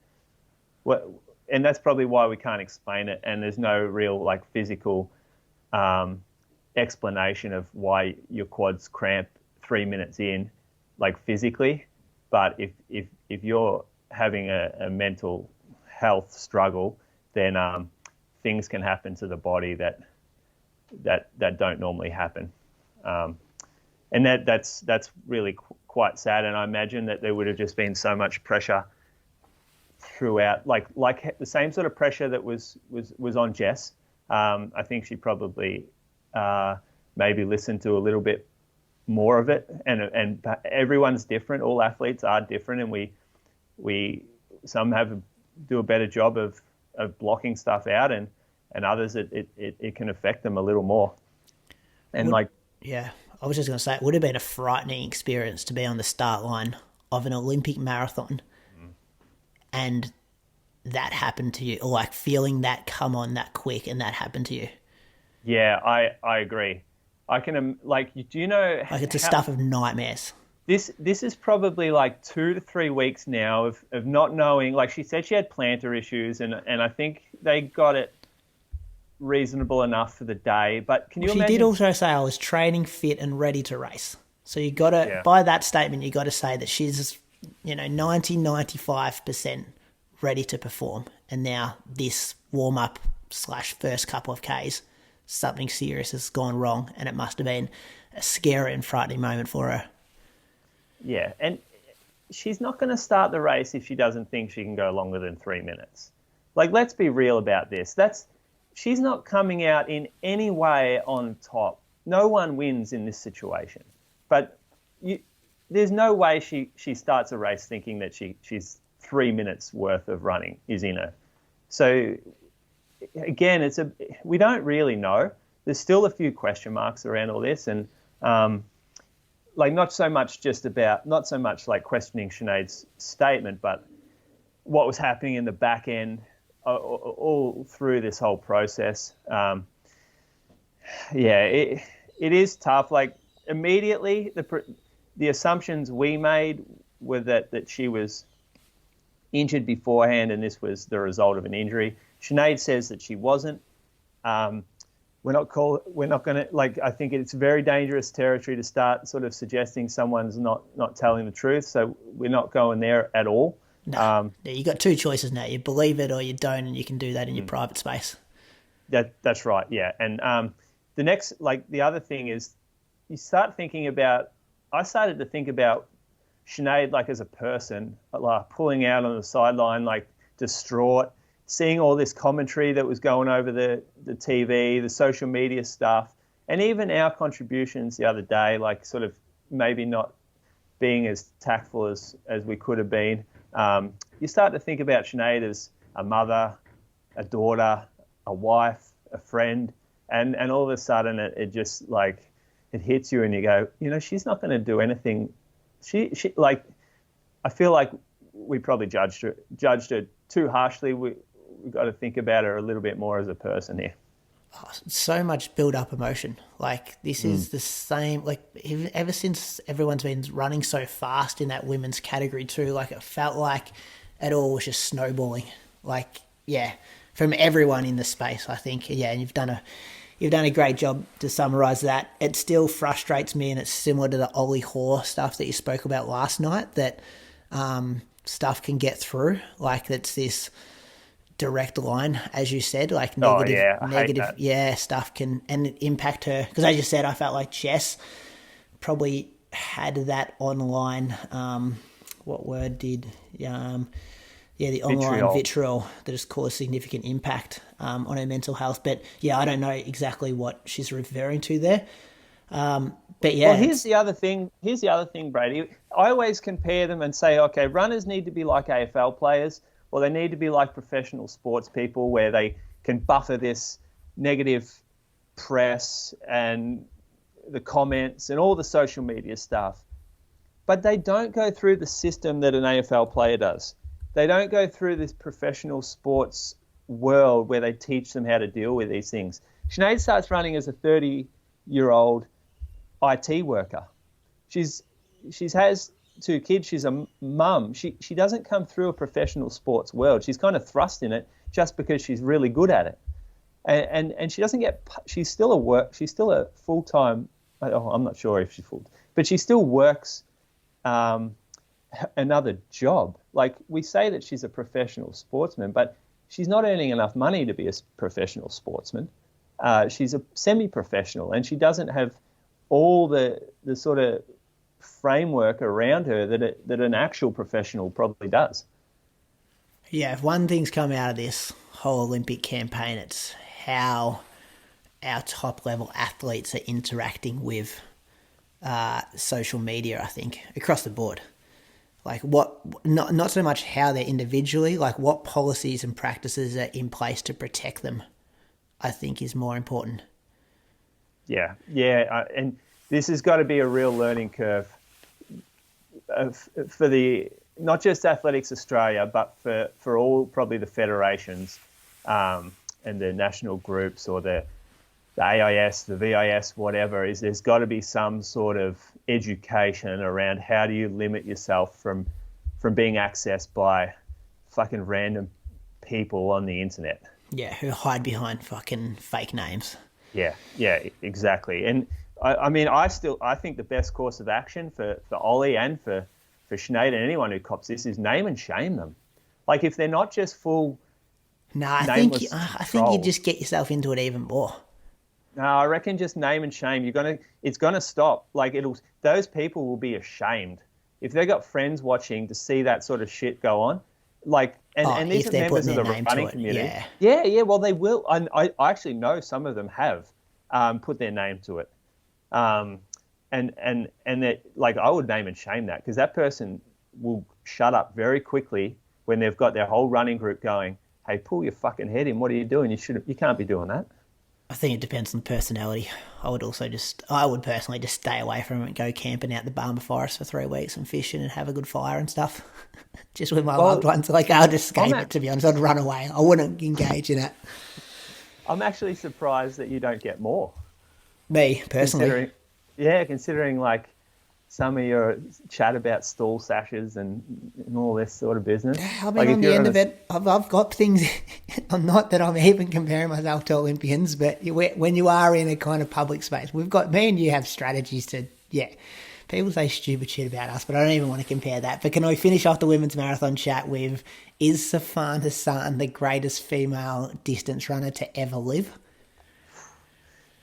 And that's probably why we can't explain it, and there's no real physical explanation of why your quads cramp 3 minutes in, physically. But if you're having a mental health struggle, then things can happen to the body that don't normally happen. And that's really quite sad. And I imagine that there would have just been so much pressure throughout, like the same sort of pressure that was on Jess. I think she probably maybe listened to a little bit more of it. And everyone's different. All athletes are different, and we some do a better job of blocking stuff out, and others it can affect them a little more. And yeah, I was just going to say, it would have been a frightening experience to be on the start line of an Olympic marathon and that happened to you, or feeling that come on that quick and that happened to you. Yeah, I agree. I can, do you know... it's the stuff of nightmares. This is probably 2 to 3 weeks now of not knowing. She said she had plantar issues, and I think they got it reasonable enough for the day. But can you imagine? She did also say, "I was training, fit, and ready to race." So you got to, by that statement, you got to say that she's, 95% ready to perform. And now this warm-up / first couple of Ks, something serious has gone wrong, and it must have been a scary and frightening moment for her. Yeah, and she's not going to start the race if she doesn't think she can go longer than 3 minutes. Let's be real about this. She's not coming out in any way on top. No one wins in this situation. But there's no way she starts a race thinking that she's 3 minutes worth of running is in her. So again, we don't really know. There's still a few question marks around all this, and not so much questioning Sinead's statement, but what was happening in the back end all through this whole process. it is tough. Like immediately, the assumptions we made were that she was injured beforehand, and this was the result of an injury. Sinead says that she wasn't. We're not going to, like, I think it's very dangerous territory to start sort of suggesting someone's not telling the truth. So we're not going there at all. No, you got two choices now. You believe it or you don't, and you can do that in your private space. That's right, yeah. And the other thing is you start thinking about, I started to think about Sinead like as a person, like pulling out on the sideline, like distraught, seeing all this commentary that was going over the TV, the social media stuff, and even our contributions the other day, like sort of maybe not being as tactful as we could have been. You start to think about Sinead as a mother, a daughter, a wife, a friend, and all of a sudden it just like it hits you and you go, she's not going to do anything. She like, I feel like we probably judged her too harshly. We've got to think about her a little bit more as a person here. Oh, so much build-up emotion. Like, this is the same, like, ever since everyone's been running so fast in that women's category too, like, it felt like it all was just snowballing. Like, yeah, from everyone in the space, I think. Yeah, and you've done a great job to summarise that. It still frustrates me, and it's similar to the Ollie Hoare stuff that you spoke about last night, that stuff can get through. Like, it's this direct line, as you said, like negative stuff can and impact her. Because as you said, I felt like Jess probably had that online. What word did? The online vitriol that has caused significant impact on her mental health. But yeah, I don't know exactly what she's referring to there. But yeah. Well, here's the other thing, Brady. I always compare them and say, okay, runners need to be like AFL players, or they need to be like professional sports people where they can buffer this negative press and the comments and all the social media stuff. But they don't go through the system that an AFL player does. They don't go through this professional sports world where they teach them how to deal with these things. Sinead starts running as a 30-year-old IT worker. She has 2 kids. She's a mum. She doesn't come through a professional sports world. She's kind of thrust in it just because she's really good at it. And she doesn't get. She's still a full-time. I'm not sure if she's full, but she still works another job. Like, we say that she's a professional sportsman, but she's not earning enough money to be a professional sportsman. She's a semi-professional, and she doesn't have all the sort of framework around her that an actual professional probably does. Yeah, if one thing's come out of this whole Olympic campaign, it's how our top-level athletes are interacting with social media, I think, across the board. Like, not so much how they're individually, like what policies and practices are in place to protect them, I think is more important. Yeah, and this has got to be a real learning curve for not just Athletics Australia, but for all probably the federations and the national groups or the AIS, the VIS, whatever. There's got to be some sort of education around how do you limit yourself from being accessed by fucking random people on the internet. Yeah, who hide behind fucking fake names. Yeah, exactly. And I mean, I think the best course of action for Ollie and for Sinead and anyone who cops this is name and shame them. Like, if they're not just full. No, I think you just get yourself into it even more. No, I reckon just name and shame. It's gonna stop. Like, those people will be ashamed if they got friends watching to see that sort of shit go on. Like, and these are members of the running community. Yeah. Well, they will. I actually know some of them have put their name to it. And that, like, I would name and shame that, because that person will shut up very quickly when they've got their whole running group going, "Hey, pull your fucking head in. What are you doing? You can't be doing that." I think it depends on personality. I would personally just stay away from it and go camping out the Barmah Forest for 3 weeks and fishing and have a good fire and stuff. Just with my loved ones. Like, I'll just escape it, to be honest. I'd run away. I wouldn't engage in it. I'm actually surprised that you don't get more. Me, personally. Considering like some of your chat about stall sashes and all this sort of business. I mean, on the end of it, I've got things. I'm not that I'm even comparing myself to Olympians, but when you are in a kind of public space, me and you have strategies to, people say stupid shit about us, but I don't even want to compare that. But can we finish off the women's marathon chat with, is Sifan Hassan the greatest female distance runner to ever live?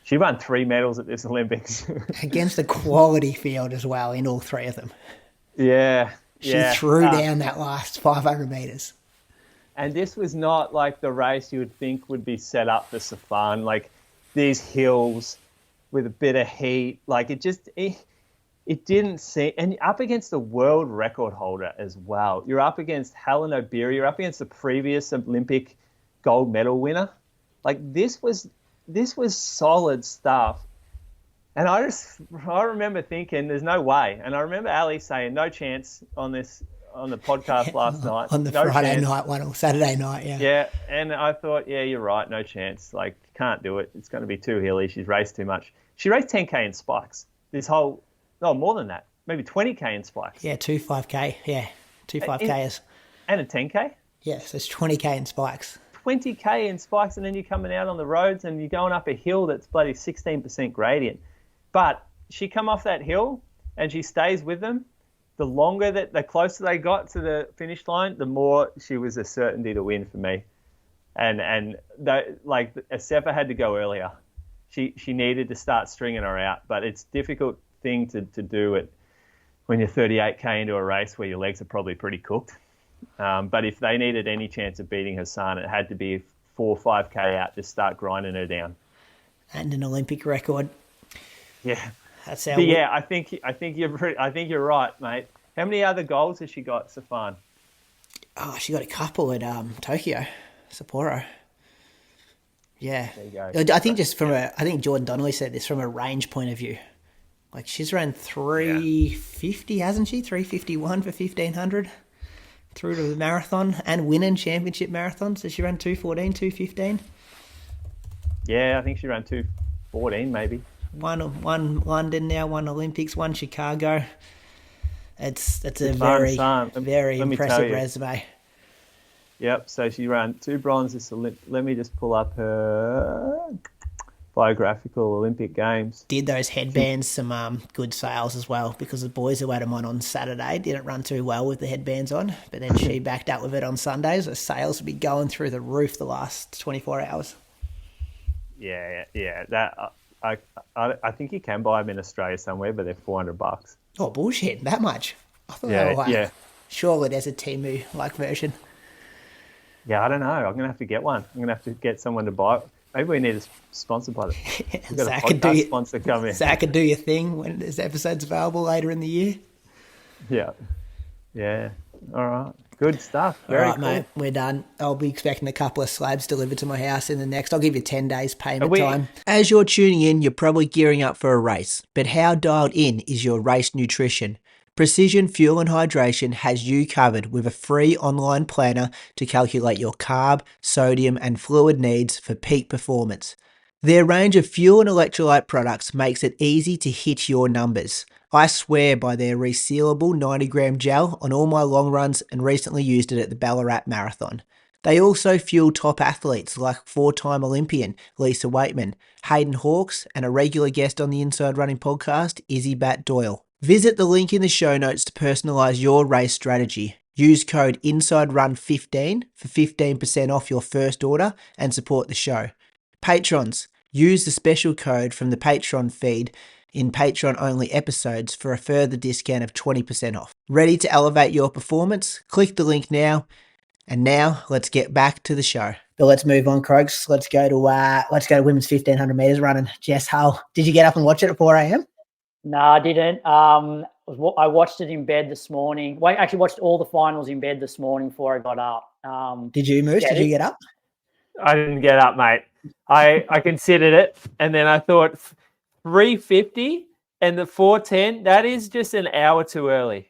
She won 3 medals at this Olympics. Against a quality field as well in all 3 of them. Yeah. She threw down that last 500 metres. And this was not like the race you would think would be set up for Sifan. Like these hills with a bit of heat. Like it didn't seem... And up against the world record holder as well. You're up against Helen Obiri. You're up against the previous Olympic gold medal winner. Like this was solid stuff. And I remember thinking, there's no way. And I remember Ali saying, no chance on the podcast last night. On the Friday night one or Saturday night, yeah. Yeah, and I thought, yeah, you're right, no chance. Like, can't do it. It's going to be too hilly. She's raced too much. She raced 10K in spikes. More than that. Maybe 20K in spikes. Yeah, 2 5K. Yeah, 2 5Ks. And a 10K? Yes, it's 20K in spikes. 20K in spikes, and then you're coming out on the roads and you're going up a hill that's bloody 16% gradient. But she come off that hill and she stays with them. The closer they got to the finish line, the more she was a certainty to win for me. And Asefa had to go earlier. She needed to start stringing her out, but it's a difficult thing to do it when you're 38K into a race where your legs are probably pretty cooked. But if they needed any chance of beating Hassan, it had to be 4 or 5K out to start grinding her down. And an Olympic record. Yeah, that's how. Yeah, I think you're right, mate. How many other goals has she got, Sifan? Oh, she got a couple at Tokyo, Sapporo. Yeah, there you go. I think I think Jordan Donnelly said this from a range point of view. Like she's run 350, hasn't she? 351 for 1500 through to the marathon and winning championship marathons. So she ran 214, 215. Yeah, I think she ran 214 maybe. One London now, one Olympics, one Chicago. It's a very impressive resume. Yep. So she ran 2 bronzes. Let me just pull up her biographical Olympic Games. Did those headbands some good sales as well, because the boys who had them on Saturday didn't run too well with the headbands on, but then she backed up with it on Sundays. The sales would be going through the roof the last 24 hours. Yeah. That I think you can buy them in Australia somewhere, but they're $400. Oh, bullshit! That much? I thought they were like, surely there's a Temu-like version. Yeah, I don't know. I'm gonna have to get one. I'm gonna have to get someone to buy it. Maybe we need a sponsor by it. Zach could do your thing when this episode's available later in the year. Yeah. All right. Good stuff. Very cool. Mate. We're done. I'll be expecting a couple of slabs delivered to my house in the next. I'll give you 10 days payment time. As you're tuning in, you're probably gearing up for a race. But how dialed in is your race nutrition? Precision Fuel and Hydration has you covered with a free online planner to calculate your carb, sodium and fluid needs for peak performance. Their range of fuel and electrolyte products makes it easy to hit your numbers. I swear by their resealable 90-gram gel on all my long runs and recently used it at the Ballarat Marathon. They also fuel top athletes like 4-time Olympian Lisa Waitman, Hayden Hawkes and a regular guest on the Inside Running podcast, Izzy Bat Doyle. Visit the link in the show notes to personalise your race strategy. Use code INSIDERUN15 for 15% off your first order and support the show. Patrons, use the special code from the Patreon feed in Patreon-only episodes for a further discount of 20% off. Ready to elevate your performance? Click the link now. And now, let's get back to the show. But let's move on, Croaks. Let's go to women's 1500 metres running. Jess Hull, did you get up and watch it at 4 a.m? No, I didn't. I watched it in bed this morning. Well, I actually watched all the finals in bed this morning before I got up. Did you, Moose? Did you get up? I didn't get up, mate. I considered it, and then I thought 3:50 and the 4:10. That is just an hour too early.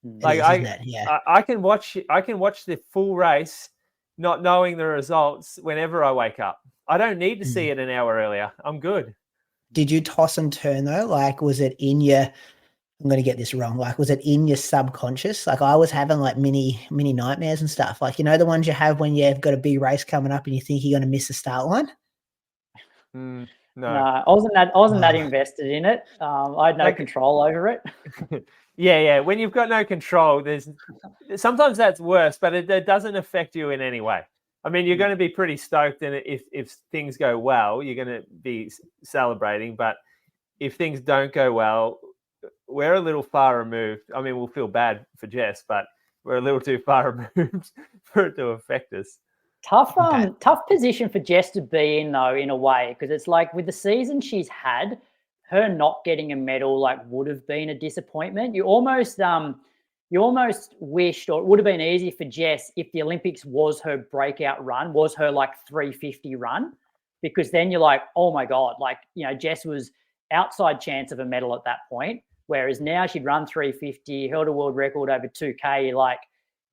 Like I can watch the full race, not knowing the results whenever I wake up. I don't need to see it an hour earlier. I'm good. Did you toss and turn though? Like, was it in your? I'm going to get this wrong. Like, was it in your subconscious? Like, I was having like mini nightmares and stuff. Like, you know, the ones you have when you've got a big race coming up and you think you're going to miss the start line. No, I wasn't that invested in it. I had no control over it. Yeah. When you've got no control, sometimes that's worse, but it doesn't affect you in any way. I mean, you're going to be pretty stoked, and if things go well, you're going to be celebrating. But if things don't go well, we're a little far removed. I mean, we'll feel bad for Jess, but we're a little too far removed for it to affect us. Tough position for Jess to be in, though, in a way, because it's like with the season she's had, her not getting a medal like would have been a disappointment. You almost wished, or it would have been easy for Jess if the Olympics was her breakout run, was her like 350 run, because then you're like, oh my God, like, you know, Jess was outside chance of a medal at that point. Whereas now she'd run 350, held a world record over 2K. You're like,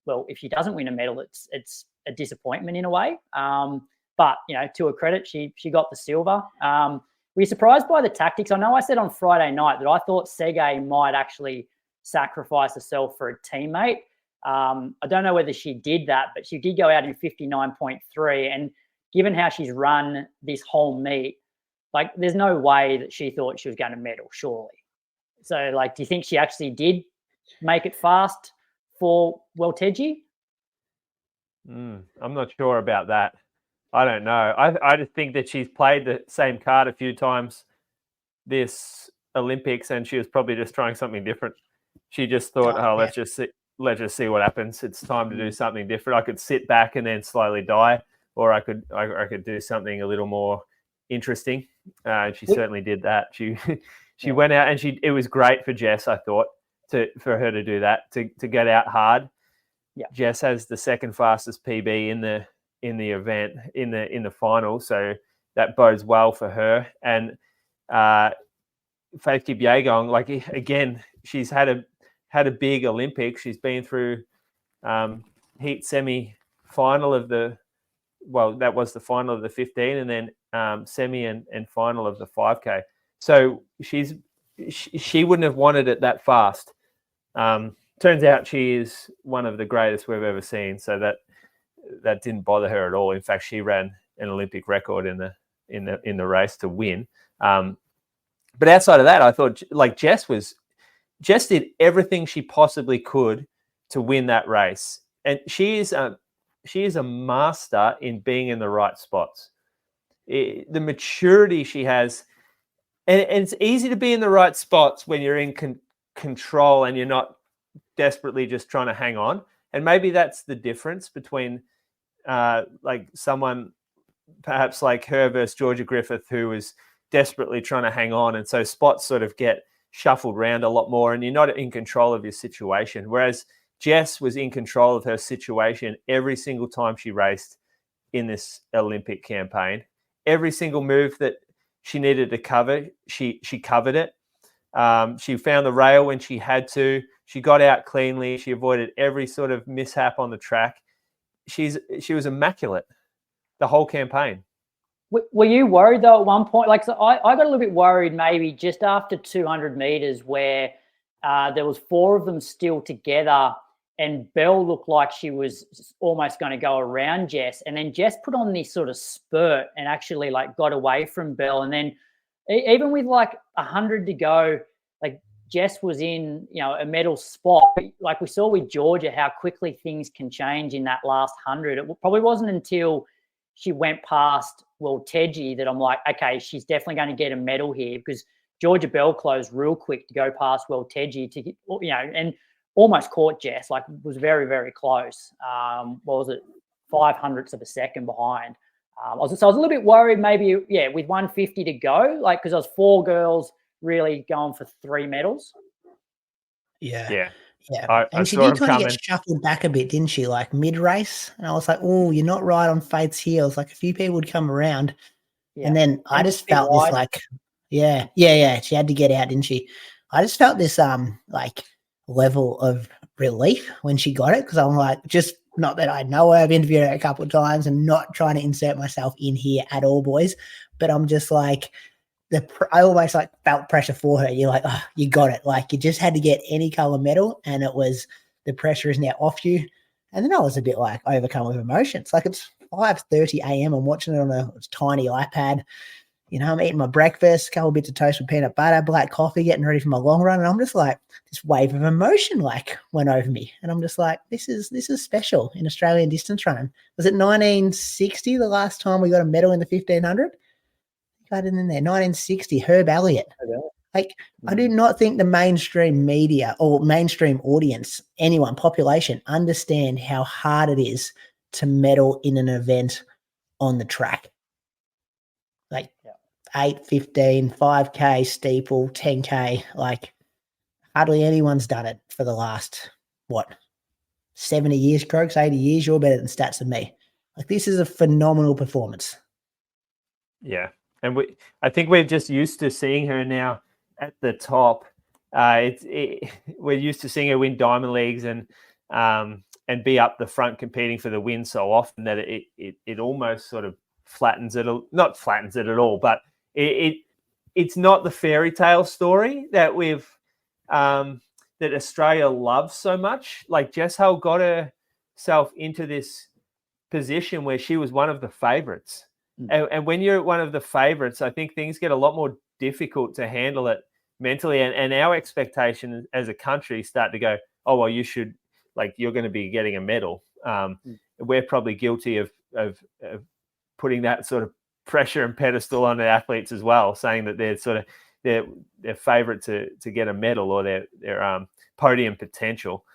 well, if she doesn't win a medal, it's a disappointment in a way. But, you know, to her credit, she got the silver. Were you surprised by the tactics? I know I said on Friday night that I thought Tsige might actually sacrifice herself for a teammate. I don't know whether she did that, but she did go out in 59.3. And given how she's run this whole meet, like, there's no way that she thought she was going to medal, surely. So, like, do you think she actually did make it fast for Welteji? I'm not sure about that. I don't know. I just think that she's played the same card a few times this Olympics, and she was probably just trying something different. She just thought, let's just see what happens. It's time to do something different. I could sit back and then slowly die, or I could do something a little more interesting. She certainly did that. She went out, and it was great for Jess, I thought, for her to do that, to get out hard. Yeah. Jess has the second fastest PB in the event, in the final, so that bodes well for her. And Faith Kipyegon, like, again, she's had a big Olympics. She's been through heat semi-final of that was the final of the 15, and then semi and final of the 5K. So she wouldn't have wanted it that fast. Turns out she is one of the greatest we've ever seen. So that didn't bother her at all. In fact, she ran an Olympic record in the race to win. But outside of that, I thought, like, Jess did everything she possibly could to win that race, and she is a master in being in the right spots. The maturity she has. And it's easy to be in the right spots when you're in control and you're not desperately just trying to hang on. And maybe that's the difference between like someone perhaps like her versus Georgia Griffith, who was desperately trying to hang on. And so spots sort of get shuffled around a lot more and you're not in control of your situation. Whereas Jess was in control of her situation every single time she raced in this Olympic campaign. Every single move that she needed to cover, she covered it. She found the rail when she had to. She got out cleanly. She avoided every sort of mishap on the track. She was immaculate the whole campaign. Were you worried though at one point? Like, so I got a little bit worried maybe just after 200 meters where there was four of them still together and Belle looked like she was almost going to go around Jess. And then Jess put on this sort of spurt and actually like got away from Belle. And then even with like 100 to go, like Jess was in, a medal spot. Like we saw with Georgia, how quickly things can change in that last 100. It probably wasn't until she went past Welteji that I'm like, okay, she's definitely going to get a medal here, because Georgia Bell closed real quick to go past Welteji to get, and almost caught Jess, like was very, very close. What was it? 0.05 of a second behind. I was a little bit worried maybe, with 150 to go, like, because there was four girls really going for 3 medals. Yeah. I she saw did kind of coming. get shuffled back a bit, didn't she? Like mid-race. And I was like, oh, you're not right on Faith's heels. Like a few people would come around. Yeah. And then I just felt this like, yeah. She had to get out, didn't she? I just felt this like level of relief when she got it, because I'm like, just not that I know her, I've interviewed her a couple of times and not trying to insert myself in here at all, boys. But I'm just like, I almost like felt pressure for her. You're like, oh, you got it. Like you just had to get any color medal, and it was the pressure is now off you. And then I was a bit like overcome with emotions. Like it's 5:30 a.m. I'm watching it on a tiny iPad. You know, I'm eating my breakfast, a couple bits of toast with peanut butter, black coffee, getting ready for my long run. And I'm just like, this wave of emotion like went over me. And I'm just like, this is special in Australian distance running. Was it 1960 the last time we got a medal in the 1500? Got it in there. 1960, Herb Elliott. Like, I do not think the mainstream media or mainstream audience, anyone, population, understand how hard it is to medal in an event on the track. Like 8, 15, 5K, steeple, 10K. Like, hardly anyone's done it for the last, 70 years, Croaks, 80 years? You're better than stats than me. Like, this is a phenomenal performance. Yeah. And I think we're just used to seeing her now at the top. We're used to seeing her win Diamond Leagues and be up the front competing for the win so often that it almost sort of flattens it. Not flattens it at all, but it's not the fairy tale story that that Australia loves so much. Like Jess Hull got herself into this position where she was one of the favourites. And when you're one of the favourites, I think things get a lot more difficult to handle it mentally. And our expectation as a country start to go, oh, well, you should, like, you're going to be getting a medal. We're probably guilty of putting that sort of pressure and pedestal on the athletes as well, saying that they're sort of they're favourite to get a medal or their podium potential.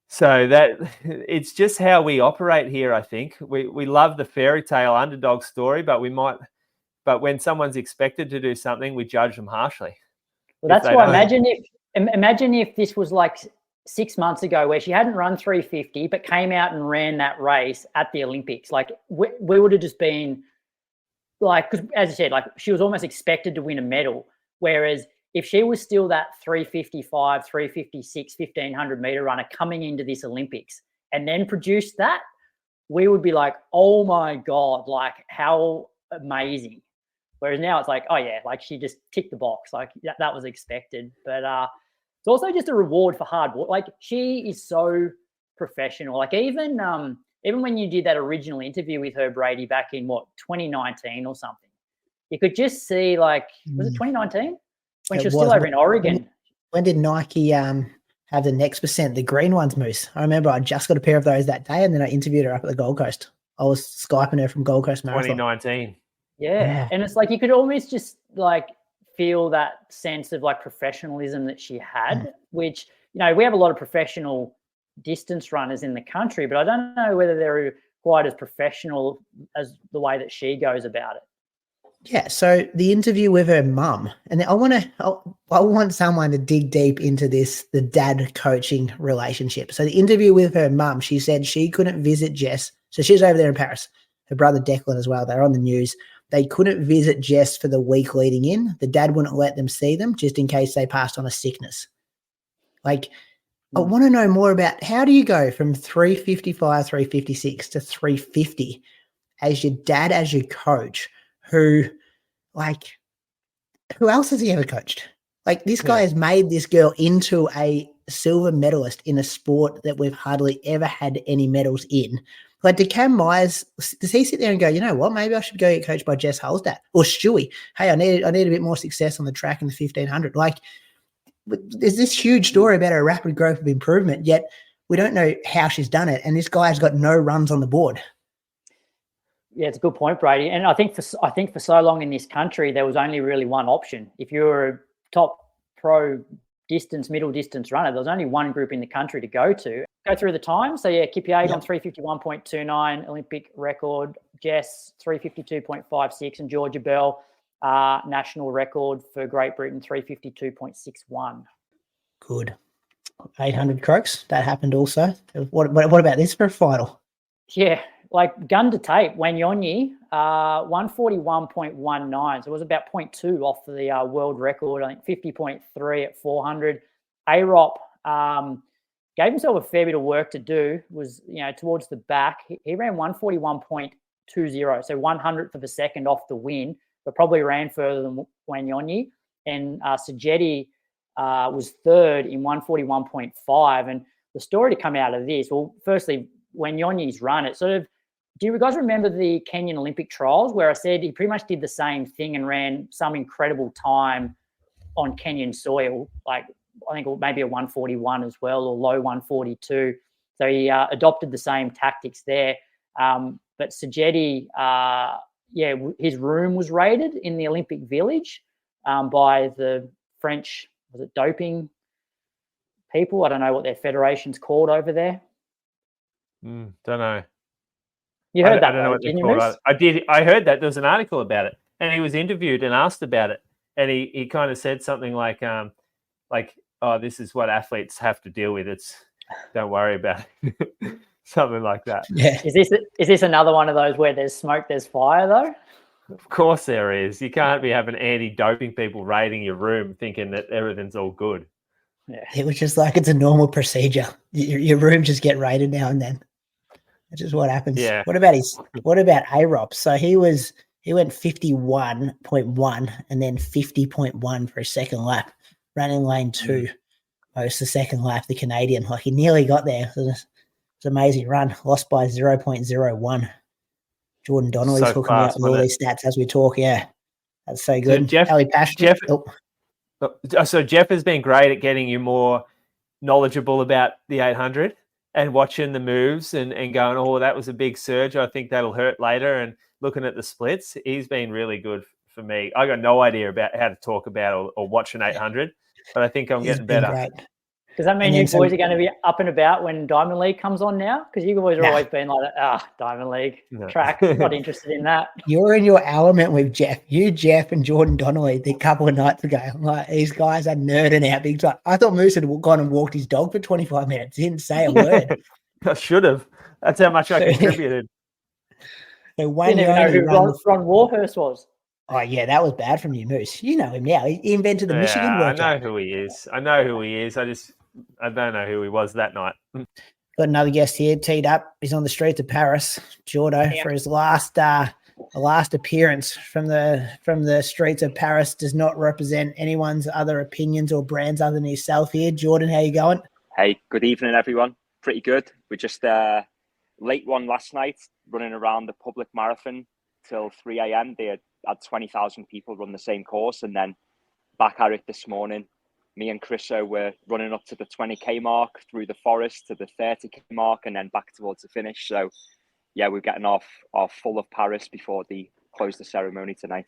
So that it's just how we operate here. I think we love the fairy tale underdog story, but when someone's expected to do something, we judge them harshly. Well, that's why imagine if this was like 6 months ago where she hadn't run 350, but came out and ran that race at the Olympics. Like we would have just been like, because as I said, like she was almost expected to win a medal. Whereas if she was still that 355, 356, 1500 meter runner coming into this Olympics and then produced that, we would be like, oh my God, like how amazing. Whereas now it's like, oh yeah, like she just ticked the box. Like that was expected. But it's also just a reward for hard work. Like she is so professional. Like even when you did that original interview with her, Brady, back in 2019 or something, you could just see like, was it 2019? When she was still over in Oregon. When did Nike have the next percent, the green ones, Moose? I remember I just got a pair of those that day, and then I interviewed her up at the Gold Coast. I was Skyping her from Gold Coast Marathon. 2019. Yeah. And it's like you could almost just like feel that sense of like professionalism that she had, which, you know, we have a lot of professional distance runners in the country, but I don't know whether they're quite as professional as the way that she goes about it. Yeah, so the interview with her mum, and I want someone to dig deep into this, the dad coaching relationship. So the interview with her mum, she said she couldn't visit Jess. So she's over there in Paris. Her brother Declan as well. They're on the news. They couldn't visit Jess for the week leading in. The dad wouldn't let them see them just in case they passed on a sickness. Like, I want to know more about how do you go from 355, 356 to 350 as your dad, as your coach, who else has he ever coached? Like this guy has made this girl into a silver medalist in a sport that we've hardly ever had any medals in. Like, do Cam Myers, does he sit there and go, you know what, maybe I should go get coached by Jess Hull's dad or Stewie? Hey, I need a bit more success on the track in the 1500. Like, there's this huge story about her rapid growth of improvement, yet we don't know how she's done it. And this guy's got no runs on the board. Yeah, it's a good point, Brady. And I think for so long in this country, there was only really one option. If you were a top pro distance, middle distance runner, there was only one group in the country to go to. Go through the time. So yeah, Kipyade on 351.29, Olympic record. Jess 352.56, and Georgia Bell, national record for Great Britain, 352.61. Good. 800 Croaks, that happened also. What about this for a final? Yeah, like gun to tape, Wanyonyi, 141.19. So it was about 0.2 off the world record. I think 50.3 at 400. Arop gave himself a fair bit of work to do. Was, you know, towards the back. He ran 141.20, so 100th of a second off the win, but probably ran further than Wanyonyi, and Sedjati was third in 141.5. And the story to come out of this, well, firstly, Wanyonyi's run, it sort of, do you guys remember the Kenyan Olympic trials where I said he pretty much did the same thing and ran some incredible time on Kenyan soil, like I think maybe a 141 as well, or low 142. So he adopted the same tactics there. But Sedjati, his room was raided in the Olympic Village by the French, was it doping people? I don't know what their federation's called over there. Don't know. You heard that? I don't know what they're called. I did. I heard that there was an article about it, and he was interviewed and asked about it, and he kind of said something like, "Oh, this is what athletes have to deal with. Don't worry about it." Something like that. Yeah. Is this another one of those where there's smoke, there's fire, though? Of course there is. You can't be having anti-doping people raiding your room thinking that everything's all good. Yeah. It was just like it's a normal procedure. Your room just get raided now and then. That's just what happens. Yeah. What about Arop? So he went 51.1 and then 50.1 for a second lap, running lane 2. Most the second lap, the Canadian. Like he nearly got there. It's an amazing run. Lost by 0.01. Jordan Donnelly's so hooking me up with all these stats as we talk. Yeah. That's so good. So Jeff has been great at getting you more knowledgeable about the 800 and watching the moves and going, oh, that was a big surge. I think that'll hurt later. And looking at the splits, he's been really good for me. I got no idea about how to talk about or watch an 800, but I think I'm getting better. Great. Does that mean you boys are going to be up and about when Diamond League comes on now? Because you boys have always been like, Diamond League track, not interested in that. You're in your element with Jeff. You, Jeff, and Jordan Donnelly the couple of nights ago. Like, these guys are nerding out big time. I thought Moose had gone and walked his dog for 25 minutes. He didn't say a word. I should have. That's how much I contributed. So didn't even know who Ron Warhurst was. Oh, yeah, that was bad from you, Moose. You know him now. He invented the Michigan workout. I know who he is. I don't know who he was that night. Got another guest here, teed up. He's on the streets of Paris, Jordo, for his last appearance from the streets of Paris. Does not represent anyone's other opinions or brands other than himself here. Jordan, how you going? Hey, good evening, everyone. Pretty good. We just late one last night, running around the public marathon till 3 a.m. They had 20,000 people run the same course, and then back at it this morning. Me and Chriso were running up to the 20k mark, through the forest to the 30k mark, and then back towards the finish. So, yeah, we're getting off full of Paris before they close the ceremony tonight.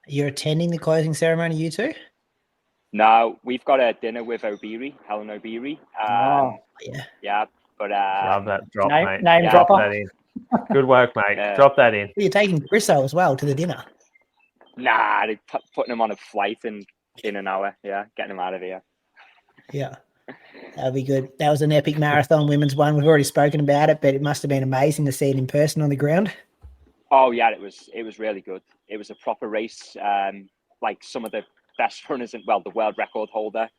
You're attending the closing ceremony, you two? No, we've got a dinner with Helen Obiri. Yeah, but love that drop, mate. Name dropper. That in. Good work, mate. Drop that in. You're taking Chriso as well to the dinner? Nah, they're putting him on a flight in an hour. Yeah, getting him out of here. Yeah, that'll be good. That was an epic marathon women's one. We've already spoken about it, but it must have been amazing to see it in person on the ground. Oh yeah, it was really good. It was a proper race. Like some of the best runners the world record holder,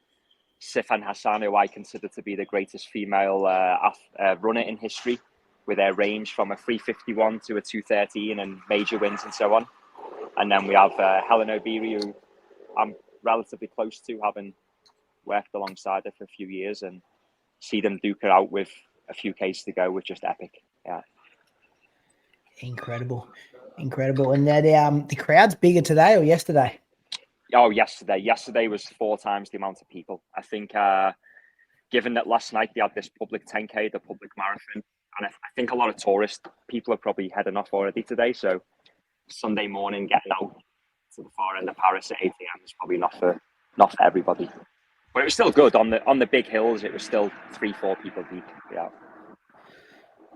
Sifan Hassan, who I consider to be the greatest female runner in history, with their range from a 3:51 to a 2:13 and major wins and so on. And then we have Helen Obiri, who I'm relatively close to, having worked alongside her for a few years, and see them duke her out with a few Ks to go was just epic. Yeah. Incredible. And the crowd's bigger today or yesterday? Oh, yesterday. Yesterday was 4 times the amount of people. I think, given that last night they had this public 10K, the public marathon, and I think a lot of tourist people are probably heading off already today. So Sunday morning, getting out to the far end of Paris at 8 a.m. is probably not for everybody. But it was still good on the big hills. It was still 3-4 people deep. Yeah.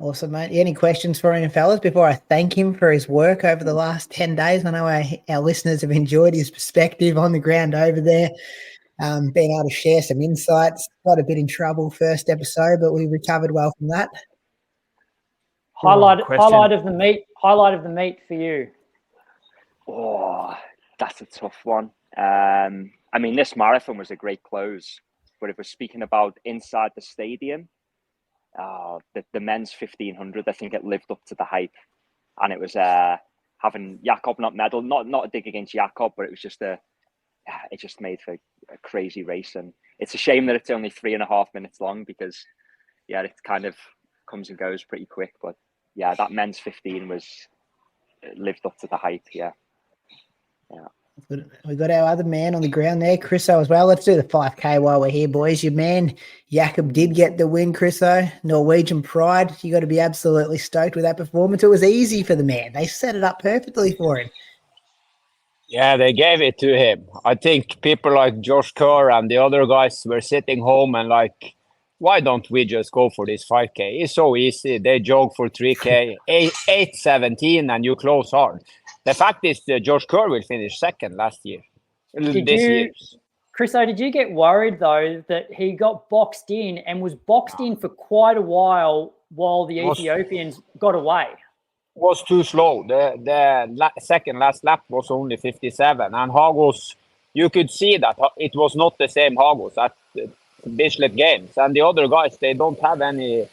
Awesome, mate. Any questions for him, fellas, before I thank him for his work over the last 10 days? I know our listeners have enjoyed his perspective on the ground over there, being able to share some insights. Got a bit in trouble first episode, but we recovered well from that. Highlight of the meet for you. Oh, that's a tough one. I mean, this marathon was a great close, but if we're speaking about inside the stadium, the men's 1500, I think it lived up to the hype, and it was having Jakob not medal, not a dig against Jakob, but it was just it just made for a crazy race. And it's a shame that it's only 3.5 minutes long because, yeah, it kind of comes and goes pretty quick. But yeah, that men's 15 lived up to the hype. Yeah. We got our other man on the ground there, Chriso, as well. Let's do the 5K while we're here, boys. Your man, Jakob, did get the win, Chriso. Norwegian pride. You got to be absolutely stoked with that performance. It was easy for the man. They set it up perfectly for him. Yeah, they gave it to him. I think people like Josh Kerr and the other guys were sitting home and like, why don't we just go for this 5K? It's so easy. They jog for 3K, 8:17, and you close hard. The fact is that Josh Kerr will finish second last year. Chriso, did you get worried, though, that he got boxed in and was boxed in for quite a while the Ethiopians got away? Was too slow. The second last lap was only 57. And Hagos, you could see that it was not the same Hagos at the Bislett Games. And the other guys, they don't have any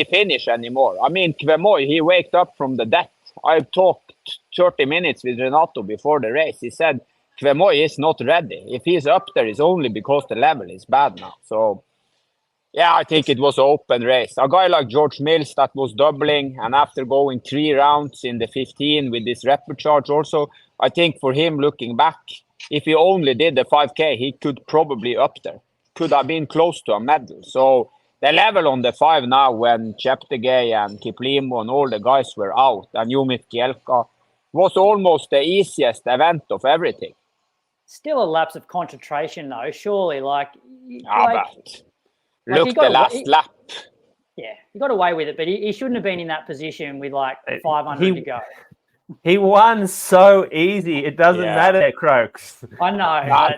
finish anymore. I mean, Kvemoy, he waked up from the death. I talked 30 minutes with Renato before the race. He said Kvemoy is not ready. If he's up there, it's only because the level is bad now. So, yeah, I think it was an open race. A guy like George Mills that was doubling, and after going 3 rounds in the 15 with this repechage also, I think for him looking back, if he only did the 5K, he could probably up there. Could have been close to a medal. So the level on the 5 now when Cheptegei and Kiplimo and all the guys were out and Yumit Kielka was almost the easiest event of everything. Still a lapse of concentration, though, surely. Look the last lap. Yeah, he got away with it, but he shouldn't have been in that position with 500 to go. He won so easy. It doesn't matter, Croaks. I know.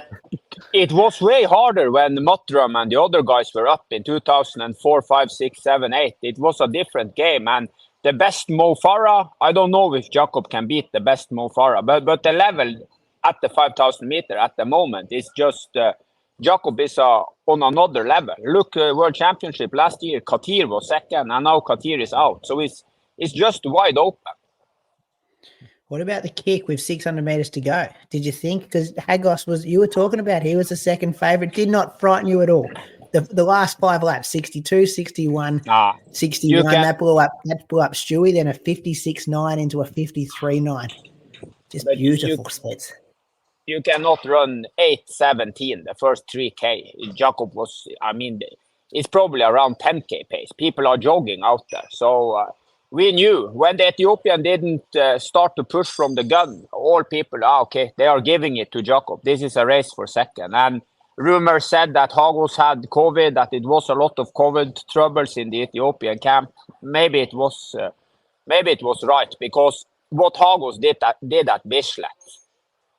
It was way harder when Mottram and the other guys were up in 2004, 5, 6, 7, 8. It was a different game. And the best Mo Farah, I don't know if Jakob can beat the best Mo Farah, but the level at the 5,000 meter at the moment is just Jakob is on another level. Look, World Championship last year, Katir was second, and now Katir is out. So it's just wide open. What about the kick with 600 meters to go? Did you think, because Hagos you were talking about, he was the second favorite, did not frighten you at all? The last 5 laps, 62, 61, 61, that blew up Stewie, then a 56.9 into a 53.9. Just beautiful splits. You cannot run 8:17 the first 3K. Jakob was, it's probably around 10K pace. People are jogging out there. So we knew when the Ethiopian didn't start to push from the gun, all people, they are giving it to Jakob. This is a race for second. And rumors said that Hagos had COVID, that it was a lot of COVID troubles in the Ethiopian camp. Maybe it was right, because what Hagos did at Bislett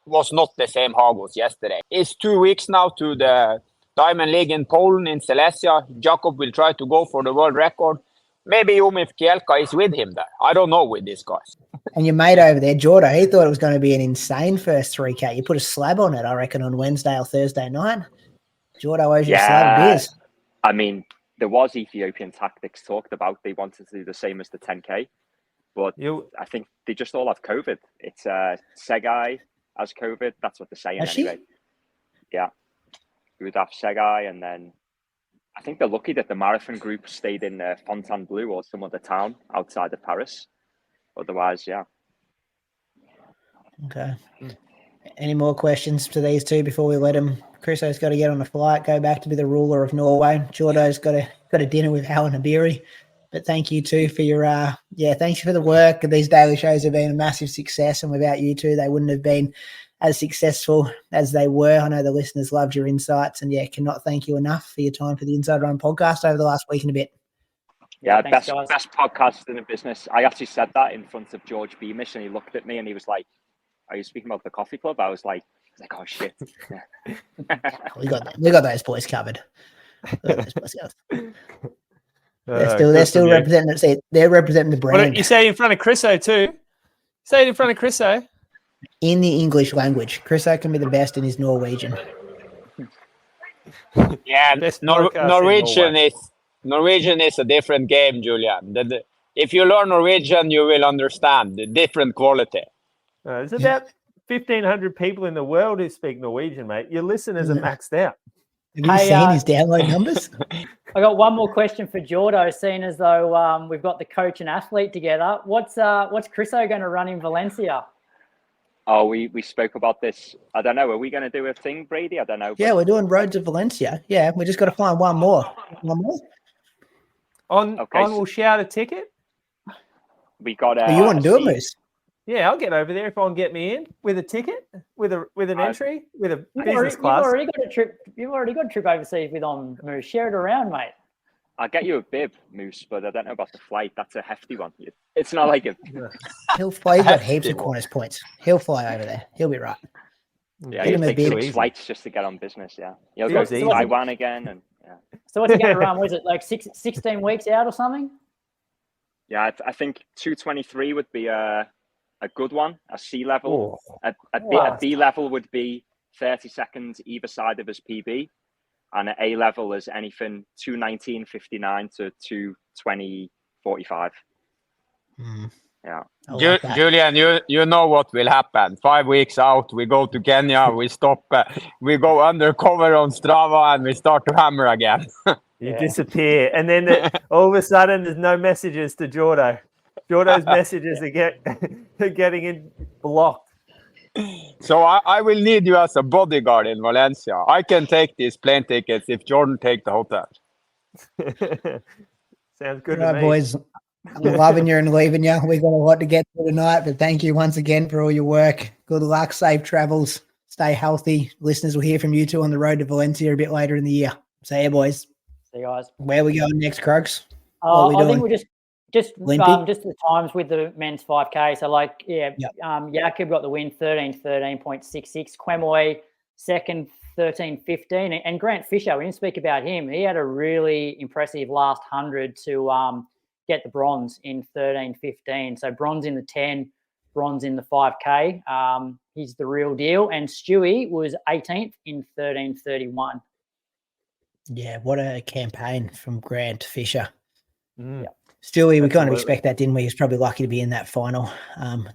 was not the same Hagos yesterday. It's 2 weeks now to the Diamond League in Poland, in Silesia. Jakob will try to go for the world record. Maybe Yumif Kielka is with him there. I don't know with these guys. And your mate over there, Jordo, he thought it was going to be an insane first 3K. You put a slab on it, I reckon, on Wednesday or Thursday night. Jordo owes you a slab of beers. I mean, there was Ethiopian tactics talked about. They wanted to do the same as the 10K. But I think they just all have COVID. It's Tsige has COVID. That's what they're saying anyway. Yeah. You would have Tsige, and then I think they're lucky that the marathon group stayed in Fontainebleau or some other town outside of Paris. Otherwise, yeah. Okay. Any more questions to these two before we let them? Chriso's got to get on a flight, go back to be the ruler of Norway. Jordo's got a dinner with Alan Abiri. But thank you too for your thanks for the work. These daily shows have been a massive success, and without you two, they wouldn't have been as successful as they were. I know the listeners loved your insights, and cannot thank you enough for your time for the Inside Run podcast over the last week and a bit. Yeah, thanks, best podcast in the business. I actually said that in front of George Beamish, and he looked at me and he was like, "Are you speaking about the coffee club?" I was like, "Oh shit." we got those boys covered. They're still representing. They're representing the brand. You say it in front of Chriso too. Say it in front of Chriso. In the English language, Chriso can be the best in his Norwegian. Yeah, Norwegian is a different game, Julian. If you learn Norwegian, you will understand the different quality. There's about 1,500 people in the world who speak Norwegian, mate. Your listeners are maxed out. Have you seen his download numbers? I got one more question for Jordo, seeing as though we've got the coach and athlete together. What's Chriso going to run in Valencia? Oh, we spoke about this. I don't know. Are we going to do a thing, Brady? I don't know. Yeah, we're doing Road to Valencia. Yeah, we just got to find one more. We'll shout a ticket. We got. You want to do it, Moose? Yeah, I'll get over there if I can get me in with a ticket, with an entry, with a business class. You've already got a trip overseas with Moose. Share it around, mate. I'll get you a bib, Moose, but I don't know about the flight. That's a hefty one. It's not like a. He'll fly. He's got heaps of Qantas points. He'll fly over there. He'll be right. Yeah, he'll take 6 flights just to get on business. Yeah, he'll go to Taiwan again, and yeah. So what's he going to run? Was it like 16 weeks out or something? Yeah, I think 223 would be a good one. A C level, a B level would be 30 seconds either side of his PB, and an A level is anything 219.59 to 220.45. Yeah. Julian, you know what will happen. 5 weeks out, we go to Kenya, we stop, we go undercover on Strava, and we start to hammer again. You disappear, and then all of a sudden, there's no messages to Jordo. Jordo's messages are getting in blocked. So I will need you as a bodyguard in Valencia. I can take these plane tickets if Jordan take the hotel. Sounds good to me. Boys. I'm loving you and leaving you. We've got a lot to get through tonight, but thank you once again for all your work. Good luck, safe travels, stay healthy. Listeners will hear from you two on the road to Valencia a bit later in the year. See you, boys. See you guys. Where are we going next, Krugs? I think we're just the times with the men's 5K. So Jakob got the win, 13.66. Quemoy second, 13.15. And Grant Fisher, we didn't speak about him. He had a really impressive last 100 to get the bronze in 13.15. So bronze in the 10, bronze in the 5K. He's the real deal. And Stewie was 18th in 13.31. Yeah, what a campaign from Grant Fisher. Yeah. Stewie, we kind of expect that, didn't we? He was probably lucky to be in that final.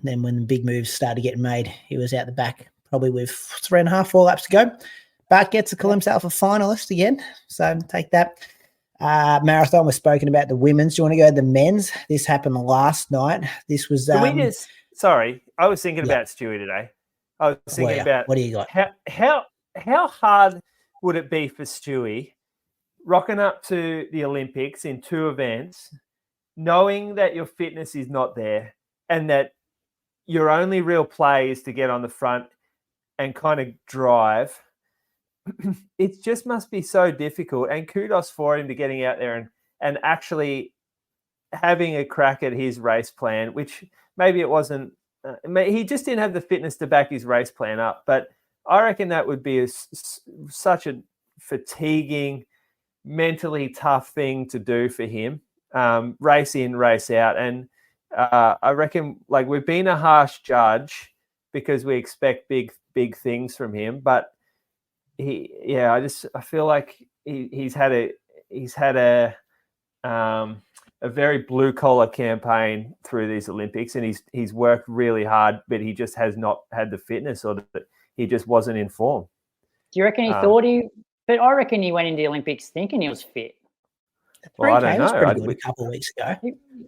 Then when the big moves started getting made, he was out the back probably with 3.5, 4 laps to go. But gets to call himself a finalist again. So take that. Marathon, we've spoken about the women's. Do you want to go to the men's? This happened last night. This was... Sorry, I was thinking about Stewie today. I was thinking about... What do you got? How hard would it be for Stewie rocking up to the Olympics in 2 events, knowing that your fitness is not there and that your only real play is to get on the front and kind of drive? It just must be so difficult. And kudos for him to getting out there and actually having a crack at his race plan, which maybe it wasn't, he just didn't have the fitness to back his race plan up. But I reckon that would be such a fatiguing, mentally tough thing to do for him. Race in, race out. And I reckon we've been a harsh judge because we expect big things from him. But I feel like he's had a very blue collar campaign through these Olympics, and he's worked really hard, but he just has not had the fitness, or that he just wasn't in form. Do you reckon he thought but I reckon he went into the Olympics thinking he was fit. Well, I don't know. Was pretty good a couple of weeks ago.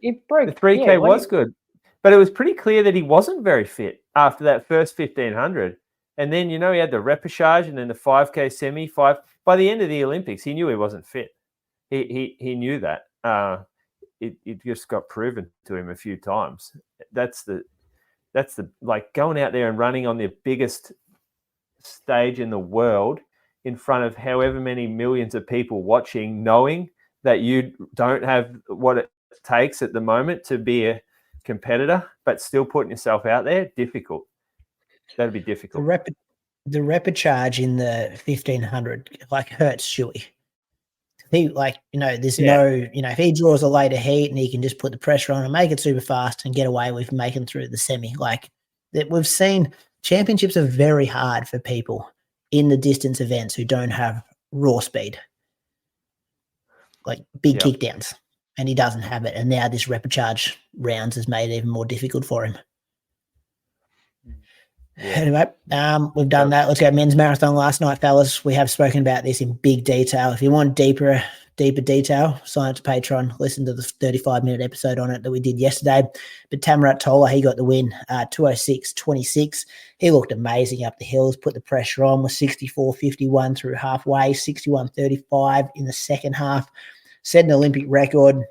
He broke. The 3K was good, but it was pretty clear that he wasn't very fit after that first 1,500. And then, he had the repechage and then the 5K semi. By the end of the Olympics, he knew he wasn't fit. He knew that. It just got proven to him a few times. That's the going out there and running on the biggest stage in the world in front of however many millions of people watching, knowing that you don't have what it takes at the moment to be a competitor, but still putting yourself out there, difficult. That'd be difficult. The repechage in the 1,500 hurts Stewie. He there's no, if he draws a later heat and he can just put the pressure on and make it super fast and get away with making through the semi, that we've seen championships are very hard for people in the distance events who don't have raw speed, big kickdowns, and he doesn't have it. And now this repechage rounds has made it even more difficult for him. Anyway, we've done that. Let's go men's marathon last night, fellas. We have spoken about this in big detail. If you want deeper detail, sign up to Patreon. Listen to the 35-minute episode on it that we did yesterday. But Tamarat Tola, he got the win, 2:06.26. He looked amazing up the hills, put the pressure on, was 64.51 through halfway, 61.35 in the second half. Set an Olympic record.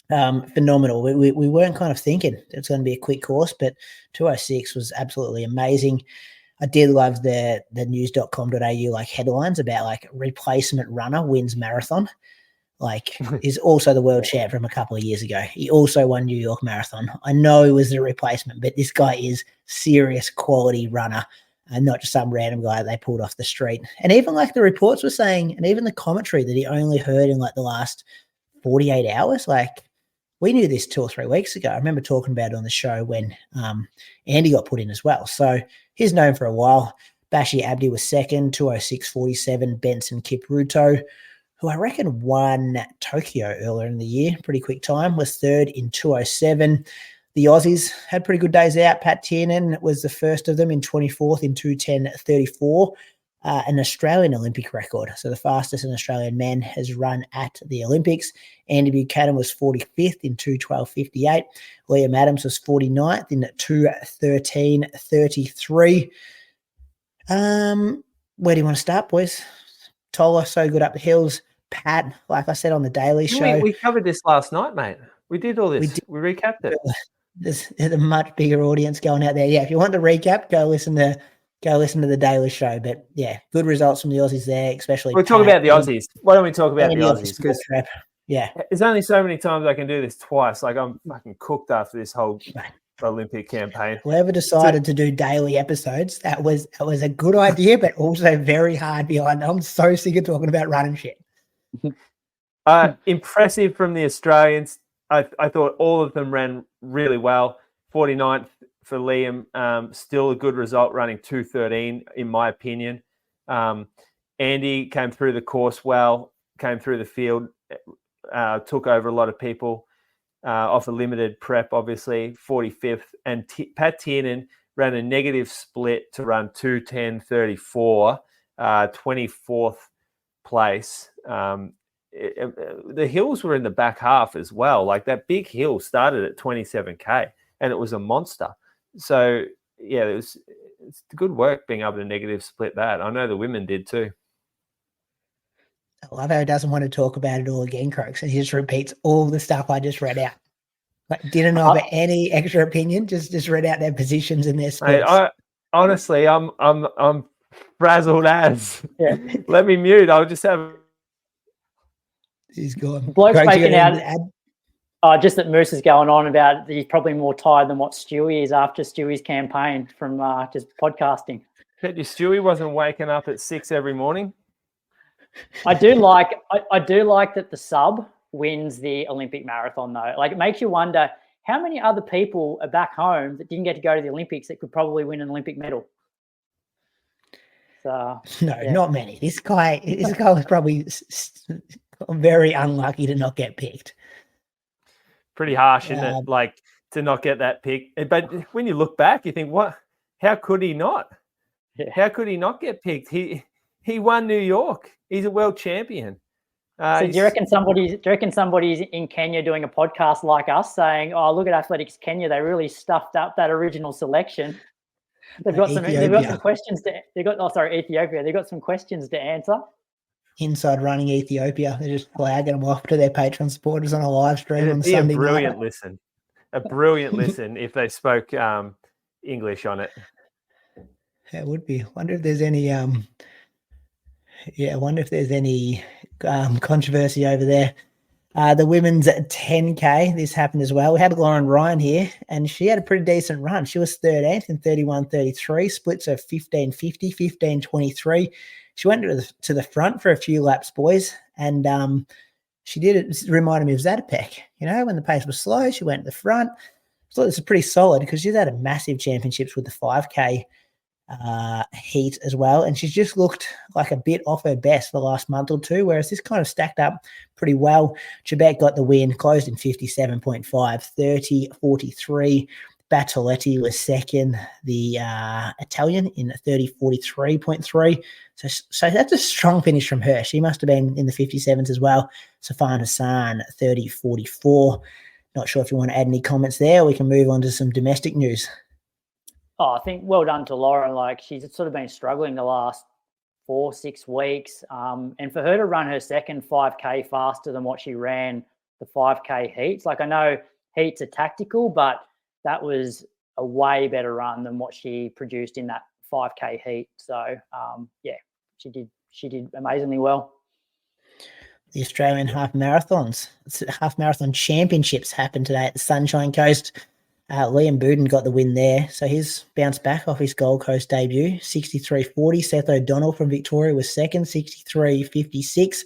Phenomenal. We weren't kind of thinking it's going to be a quick course, but 2:06 was absolutely amazing. I did love the news.com.au like headlines about like replacement runner wins marathon. Like is also the world champ from a couple of years ago. He also won New York Marathon. I know he was the replacement, but this guy is serious quality runner and not just some random guy they pulled off the street. And even like the reports were saying, and even the commentary that he only heard in like the last 48 hours, like we knew this 2 or 3 weeks ago. I remember talking about it on the show when Andy got put in as well. So he's known for a while. Bashi Abdi was second, 2:06.47. Benson Kipruto, who I reckon won Tokyo earlier in the year, pretty quick time, was third in 2:07. The Aussies had pretty good days out. Pat Tiernan was the first of them in 24th in 2:10.34. An Australian Olympic record. So the fastest an Australian man has run at the Olympics. Andy Buchanan was 45th in 2:12.58. Liam Adams was 49th in 2:13.33. Where do you want to start, boys? Tola, so good up the hills. Pat, like I said on the Daily Show. We covered this last night, mate. We did all this. We recapped it. There's a much bigger audience going out there. Yeah, if you want the recap, go listen to the Daily Show. But yeah, good results from the Aussies there, especially. We'll talk about the Aussies. Why don't we talk about the Aussies? Because yeah, there's only so many times I can do this twice. Like I'm fucking cooked after this whole Olympic campaign. Whoever decided to do daily episodes, that was a good idea, but also very hard behind. I'm so sick of talking about running shit. Impressive from the Australians. I thought all of them ran really well. 49th for Liam, still a good result, running 2:13 in my opinion. Andy came through the course well, came through the field, took over a lot of people off a limited prep, obviously, 45th. And Pat Tiernan ran a negative split to run 2:10.34, 24th place. The hills were in the back half as well. Like that big hill started at 27K and it was a monster. So yeah, it's good work being able to negative split that. I know the women did too. I love how he doesn't want to talk about it all again, Croaks, and he just repeats all the stuff I just read out. Like, didn't offer any extra opinion, just read out their positions and their splits. Honestly, I'm frazzled as. Yeah. Let me mute. I'll just have. He's gone. Bloke's making out. Just that Moose is going on about he's probably more tired than what Stewie is after Stewie's campaign from just podcasting. Bet your Stewie wasn't waking up at 6 every morning. I do like that the sub wins the Olympic marathon though. Like it makes you wonder how many other people are back home that didn't get to go to the Olympics that could probably win an Olympic medal. So not many. This guy was probably very unlucky to not get picked. Pretty harsh, isn't it? Like to not get that pick. But when you look back, you think, what? How could he not? Yeah. How could he not get picked? He won New York. He's a world champion. So do you reckon somebody's in Kenya doing a podcast like us saying, "Oh, look at Athletics Kenya. They really stuffed up that original selection. They've got some questions to. Ethiopia. They've got some questions to answer." Inside Running Ethiopia. They're just flagging them off to their Patreon supporters on a live stream on Sunday night. A brilliant listen if they spoke English on it. It would be. I wonder if there's any controversy over there. The women's 10K, this happened as well. We had Lauren Ryan here, and she had a pretty decent run. She was 13th in 31.33, splits of 15.50, 15.23. She went to the front for a few laps, boys, and she did it. It reminded me of Zatopek. You know, when the pace was slow, she went to the front. So this is pretty solid because she's had a massive championships with the 5K heat as well, and she's just looked like a bit off her best for the last month or two, whereas this kind of stacked up pretty well. Chebet got the win, closed in 57.5, 30.43. Battoletti was second, the Italian, in 30:43.3. So that's a strong finish from her. She must have been in the 57s as well. Safan Hassan, 30:44. Not sure if you want to add any comments there, or we can move on to some domestic news. Oh, I think well done to Lauren. Like, she's sort of been struggling the last 4-6 weeks. And for her to run her second 5K faster than what she ran the 5K heats, like, I know heats are tactical, but that was a way better run than what she produced in that 5K heat. So, she did amazingly well. The Australian half marathon championships happened today at the Sunshine Coast. Liam Buden got the win there, so he's bounced back off his Gold Coast debut. 63:40. Seth O'Donnell from Victoria was second, 63:56.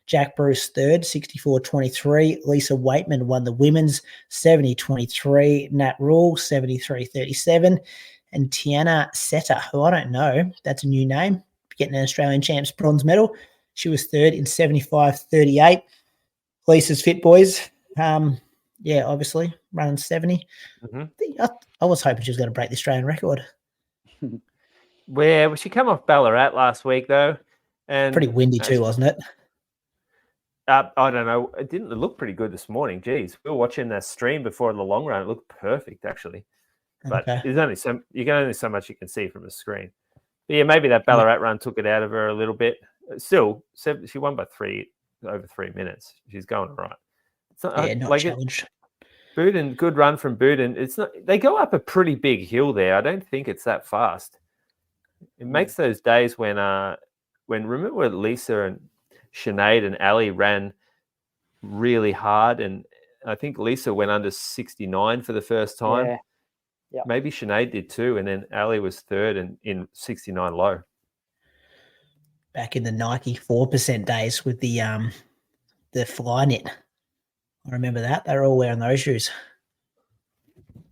Jack Bruce third, 64:23. Lisa Waitman won the women's, 70:23. Nat Rule, 73:37. And Tiana Setter, who I don't know, that's a new name, getting an Australian champs bronze medal. She was third in 75:38. Lisa's fit, boys. Obviously running 70. Mm-hmm. I was hoping she was going to break the Australian record. Well, she came off Ballarat last week though, and pretty windy too, wasn't it? I don't know. It didn't look pretty good this morning. Geez, we were watching that stream before the long run. It looked perfect actually, but there's only so much you can see from the screen. But yeah, maybe that Ballarat run took it out of her a little bit. Still, she won by over 3 minutes. She's going all right. It's not, not challenged. Buden, good run from Buden. It's not. They go up a pretty big hill there. I don't think it's that fast. It makes those days when remember Lisa and Sinead and Ali ran really hard, and I think Lisa went under 69 for the first time. Yeah. Yep. Maybe Sinead did too, and then Ali was third and in 69 low. Back in the Nike 4% days with the fly knit. I remember that. They were all wearing those shoes.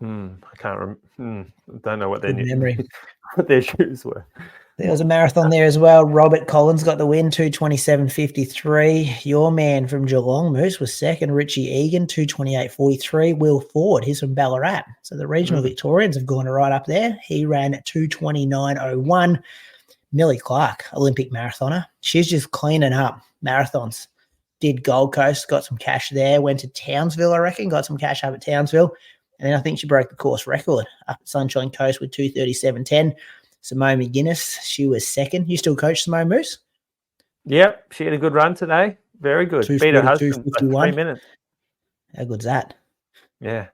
I can't remember. Don't know what what their shoes were. There was a marathon there as well. Robert Collins got the win, 2:27:53. Your man from Geelong, Moose, was second. Richie Egan, 2:28:43. Will Ford, he's from Ballarat. So the regional Victorians have gone right up there. He ran 2:29:01. Millie Clark, Olympic marathoner. She's just cleaning up marathons. Did Gold Coast, got some cash there. Went to Townsville, I reckon, got some cash up at Townsville. And then I think she broke the course record up at Sunshine Coast with 2:37:10. Simone McGuinness, she was second. You still coach Simone Moose? Yep, she had a good run today. Very good. Beat her husband by 3 minutes. How good's that? Yeah.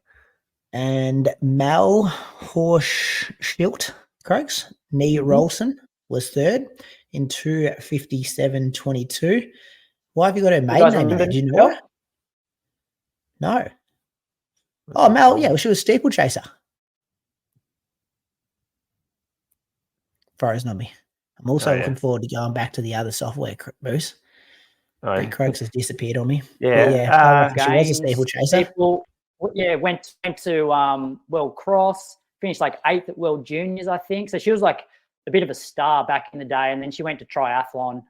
And Mel Horschilt, Craigs, Nee Rolson was third in 2:57:22. Why have you got her maiden name in there? Do you know her? No. Oh, Mel, yeah, well, she was steeplechaser. Frozen on me. I'm also looking forward to going back to the other software, Bruce. Craigs has disappeared on me. Yeah. She was a steeplechaser. Went to World Cross, finished like 8th at World Juniors, I think. So she was like a bit of a star back in the day, and then she went to triathlon.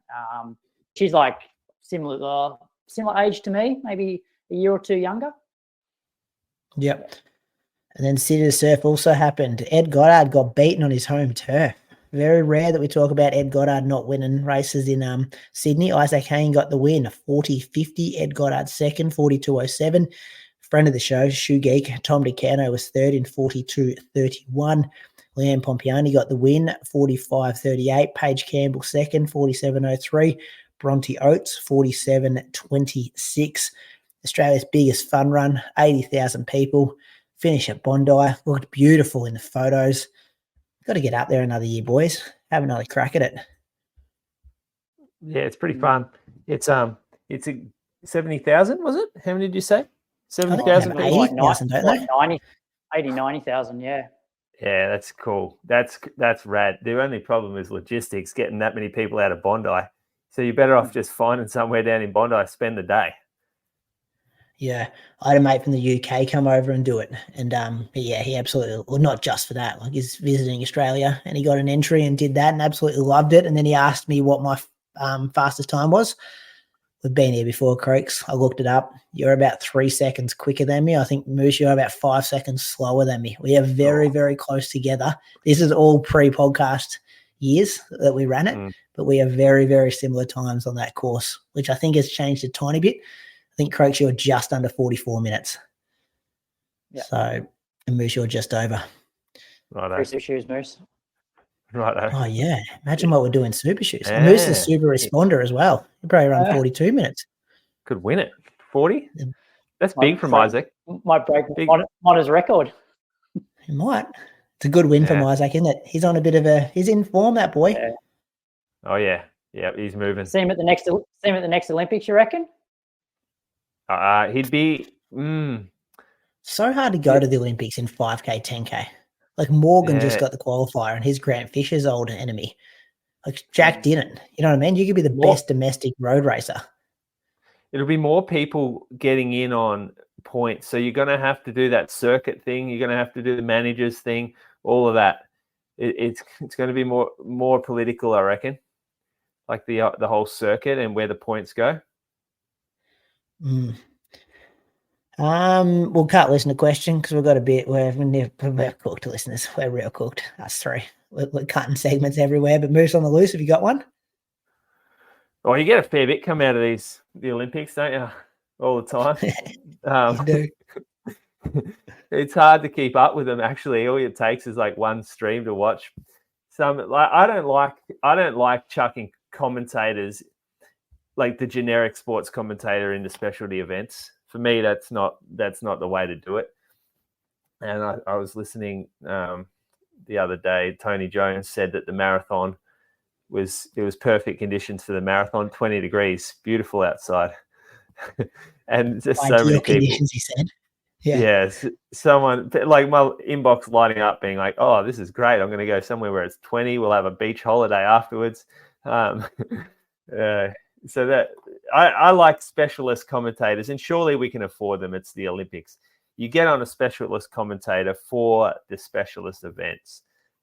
She's like similar age to me, maybe a year or two younger. Yep. And then City to Surf also happened. Ed Goddard got beaten on his home turf. Very rare that we talk about Ed Goddard not winning races in Sydney. Isaac Hayne got the win, 40:50. Ed Goddard second, 42:07. Friend of the show, Shoe Geek, Tom DeCano was third in 42:31. Leanne Pompiani got the win, 45:38. Paige Campbell second, 47:03. Bronte Oates, 47:26. Australia's biggest fun run, 80,000 people. Finish at Bondi. Looked beautiful in the photos. Got to get up there another year, boys. Have another crack at it. Yeah, it's pretty fun. It's a 70,000, was it? How many did you say? 70,000? 80,000, don't they? 90,000, yeah. Yeah, that's cool. That's rad. The only problem is logistics, getting that many people out of Bondi. So you're better off just finding somewhere down in Bondi, spend the day. Yeah, I had a mate from the UK come over and do it. And he absolutely, well, not just for that, like he's visiting Australia and he got an entry and did that and absolutely loved it. And then he asked me what my fastest time was. We've been here before, Creeks. I looked it up. You're about 3 seconds quicker than me. I think, Moose, you're about 5 seconds slower than me. We are very, very close together. This is all pre-podcast years that we ran it, but we have very, very similar times on that course, which I think has changed a tiny bit. I think, Creeks, you're just under 44 minutes. Yeah. So, and Moose, you're just over. Right. Super shoes, Moose. Right. Oh, yeah. Imagine what we're doing super shoes. Yeah. Moose is a super responder as well. He'll probably run 42 minutes. Could win it. 40? That's big from Isaac. Might break Monna's record. He might. It's a good win from Isaac, isn't it? He's on a bit of he's in form, that boy. Yeah. Oh, yeah. Yeah, he's moving. See him at the next Olympics, you reckon? He'd be... So hard to go to the Olympics in 5K, 10K. Like Morgan just got the qualifier and he's Grant Fisher's old enemy. Like Jack didn't. You know what I mean? You could be the best domestic road racer. It'll be more people getting in on points. So you're going to have to do that circuit thing. You're going to have to do the managers thing, all of that. It's going to be more political, I reckon, like the whole circuit and where the points go. We'll cut listener question because we've got a bit. We're cooked, listeners. We're real cooked. Us three. We're cutting segments everywhere. But Moose on the loose. Have you got one? Oh, you get a fair bit come out of the Olympics, don't you? All the time. You do. It's hard to keep up with them. Actually, all it takes is like one stream to watch. I don't like chucking commentators like the generic sports commentator into specialty events. For me, that's not the way to do it. And I was listening the other day. Tony Jones said that the marathon was perfect conditions for the marathon. 20 degrees, beautiful outside, and just so many people. He said, Yes, someone like my inbox lighting up, being like, "Oh, this is great! I'm going to go somewhere where it's 20. We'll have a beach holiday afterwards." So that I like specialist commentators, and surely we can afford them. It's the Olympics. You get on a specialist commentator for the specialist events.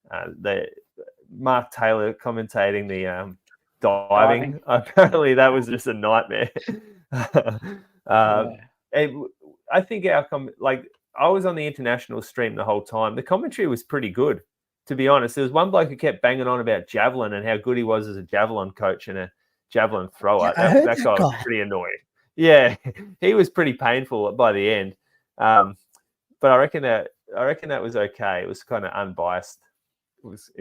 The Mark Taylor commentating the diving. Apparently, that was just a nightmare. I think I was on the international stream the whole time. The commentary was pretty good, to be honest. There was one bloke who kept banging on about javelin and how good he was as a javelin coach and a javelin thrower. That guy was pretty annoying. Yeah, he was pretty painful by the end. But I reckon that was okay. It was kind of unbiased. It was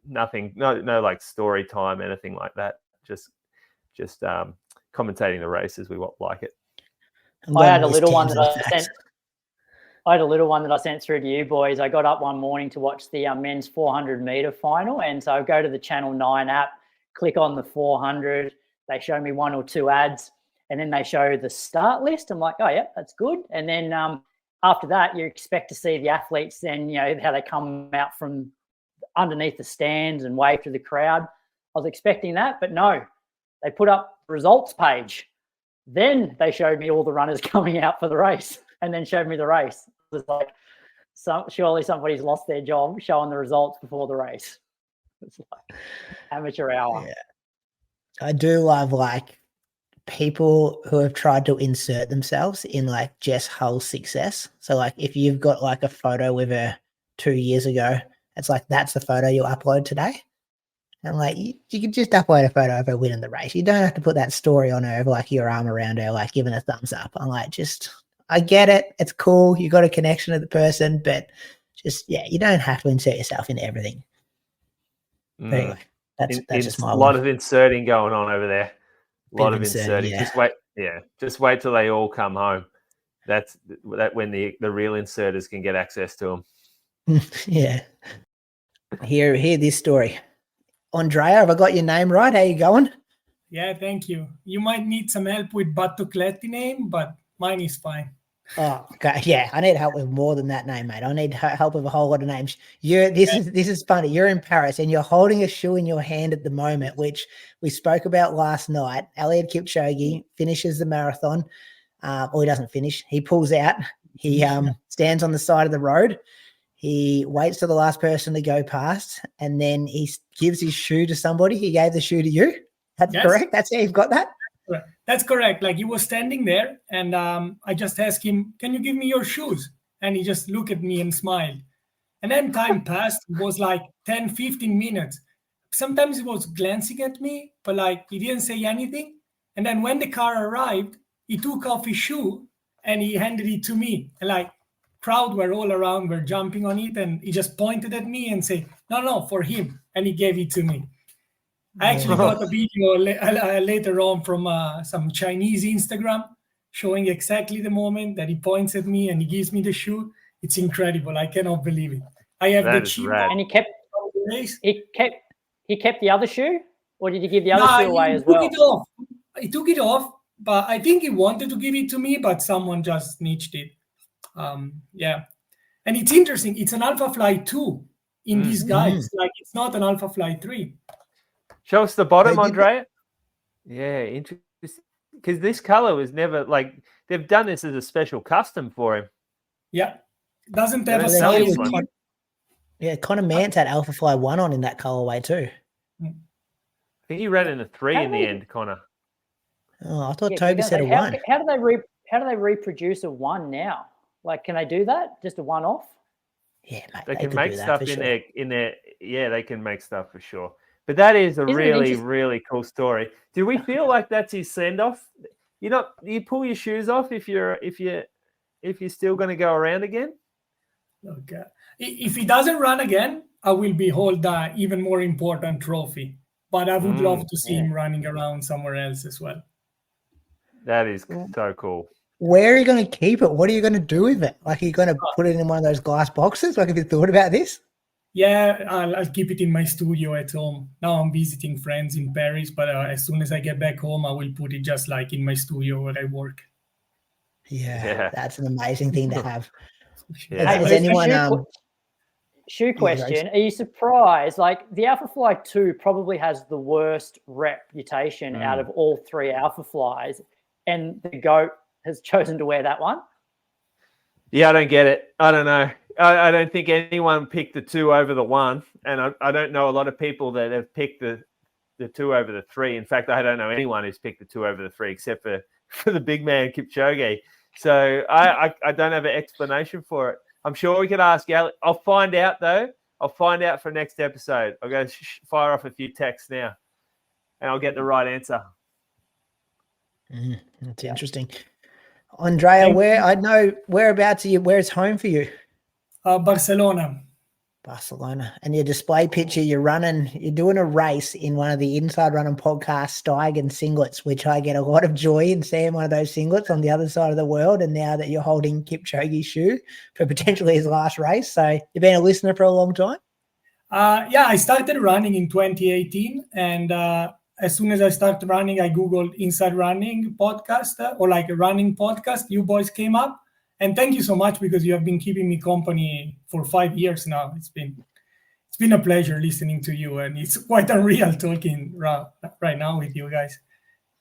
nothing, no like story time, anything like that. Just commentating the race as we like it. I had a little one that I sent through to you boys. I got up one morning to watch the men's 400 meter final, and so I go to the Channel 9 app, click on the 400. They show me one or two ads, and then they show the start list. I'm like, oh yeah, that's good. And then after that, you expect to see the athletes. Then how they come out from underneath the stands and wave to the crowd. I was expecting that, but no, they put up the results page. Then they showed me all the runners coming out for the race, and then showed me the race. It was like, surely somebody's lost their job showing the results before the race. It's like amateur hour. Yeah. I do love like people who have tried to insert themselves in like Jess Hull's success. So like if you've got like a photo with her 2 years ago, it's like that's the photo you'll upload today. And like you can just upload a photo of her winning the race. You don't have to put that story on her of like your arm around her, like giving a thumbs up. I'm like, I get it. It's cool. You got a connection to the person, but you don't have to insert yourself into everything. But anyway, that's just my a lot of inserting going on over there. A lot of inserting. Yeah. Just wait till they all come home. That's when the real inserters can get access to them. Yeah. Hear this story. Andrea, have I got your name right? How you going? Yeah, thank you. You might need some help with Battucletti name, but mine is fine. Oh, okay. Yeah, I need help with more than that name, mate. I need help with a whole lot of names. This is funny. You're in Paris and you're holding a shoe in your hand at the moment, which we spoke about last night. Eliud Kipchoge finishes the marathon. Or he doesn't finish. He pulls out. He stands on the side of the road. He waits till the last person to go past, and then he gives his shoe to somebody. He gave the shoe to you. That's correct. That's how you've got that. That's correct. Like he was standing there, and I just asked him, "Can you give me your shoes?" And he just looked at me and smiled. And then time passed. It was like 10, 15 minutes. Sometimes he was glancing at me, but like he didn't say anything. And then when the car arrived, he took off his shoe and he handed it to me. And like crowd were all around, were jumping on it, and he just pointed at me and said, "No, for him." And he gave it to me. I actually got a video later on from some Chinese Instagram showing exactly the moment that he points at me and he gives me the shoe. It's incredible. I cannot believe it. I have the cheap one. And he kept the other shoe, or did he give the other shoe away as well? He took it off, but I think he wanted to give it to me, but someone just snitched it. Yeah. And it's interesting. It's an Alpha Fly 2 in disguise. Like it's not an Alpha Fly 3. Show us the bottom, Andrea. Yeah, interesting. Because this color was never like they've done this as a special custom for him. Yeah, doesn't have a size. Yeah, Connor Mance had Alpha Fly 1 on in that colorway too. I think he ran in a 3 in the end, Connor. Oh, I thought Toby said a 1. How do they reproduce a 1 now? Like, can they do that? Just a 1-off? Yeah, mate, they can make stuff in their. Yeah, they can make stuff for sure. But that is a really cool story. Do we feel like that's his send off? You pull your shoes off if you're still going to go around again. Okay. If he doesn't run again, I will behold the even more important trophy. But I would love to see him running around somewhere else as well. That is so cool. Where are you going to keep it? What are you going to do with it? Like, are you going to put it in one of those glass boxes? Like, have you thought about this? Yeah, I'll keep it in my studio at home. Now I'm visiting friends in Paris, but as soon as I get back home, I will put it just like in my studio where I work. Yeah. That's an amazing thing to have. Yeah. Has anyone... Shoe question. Are you surprised? Like the Alpha Fly 2 probably has the worst reputation out of all 3 Alpha Flies, and the GOAT has chosen to wear that one? Yeah, I don't get it. I don't know. I don't think anyone picked the 2 over the 1, and I don't know a lot of people that have picked the 2 over the 3. In fact, I don't know anyone who's picked the 2 over the 3 except for the big man Kipchoge. So I don't have an explanation for it. I'm sure we could ask Alex. I'll find out, though. I'll find out for next episode. I'll go fire off a few texts now, and I'll get the right answer. That's interesting. Andrea, whereabouts are you? Where's home for you? Barcelona. And your display picture, you're doing a race in one of the Inside Running podcast Tsige and singlets, which I get a lot of joy in seeing one of those singlets on the other side of the world. And now that you're holding Kipchoge's shoe for potentially his last race. So you've been a listener for a long time? Yeah, I started running in 2018. And as soon as I started running, I Googled Inside Running podcast or like a running podcast. You boys came up. And thank you so much because you have been keeping me company for 5 years now. It's been a pleasure listening to you, and it's quite unreal talking right now with you guys.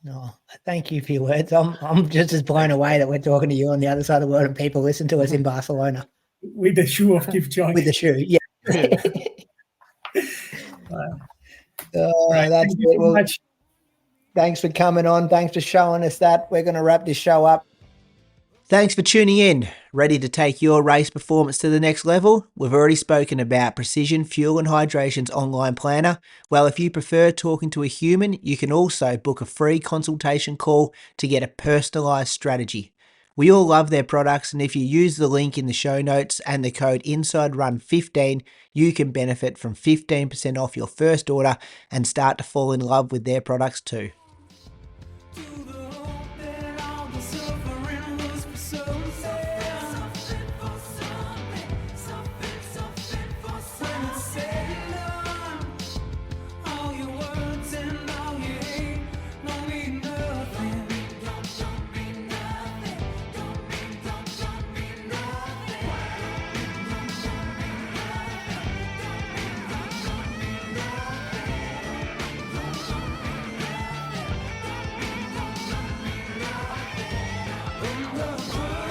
No, thank you for your words. I'm just as blown away that we're talking to you on the other side of the world and people listen to us in Barcelona. With the shoe of Kipchoge. With the shoe, yeah. That's it. Well, thanks for coming on. Thanks for showing us that. We're going to wrap this show up. Thanks for tuning in. Ready to take your race performance to the next level? We've already spoken about Precision Fuel and Hydration's online planner. Well, if you prefer talking to a human, you can also book a free consultation call to get a personalised strategy. We all love their products, and if you use the link in the show notes and the code INSIDERUN15, you can benefit from 15% off your first order and start to fall in love with their products too. The world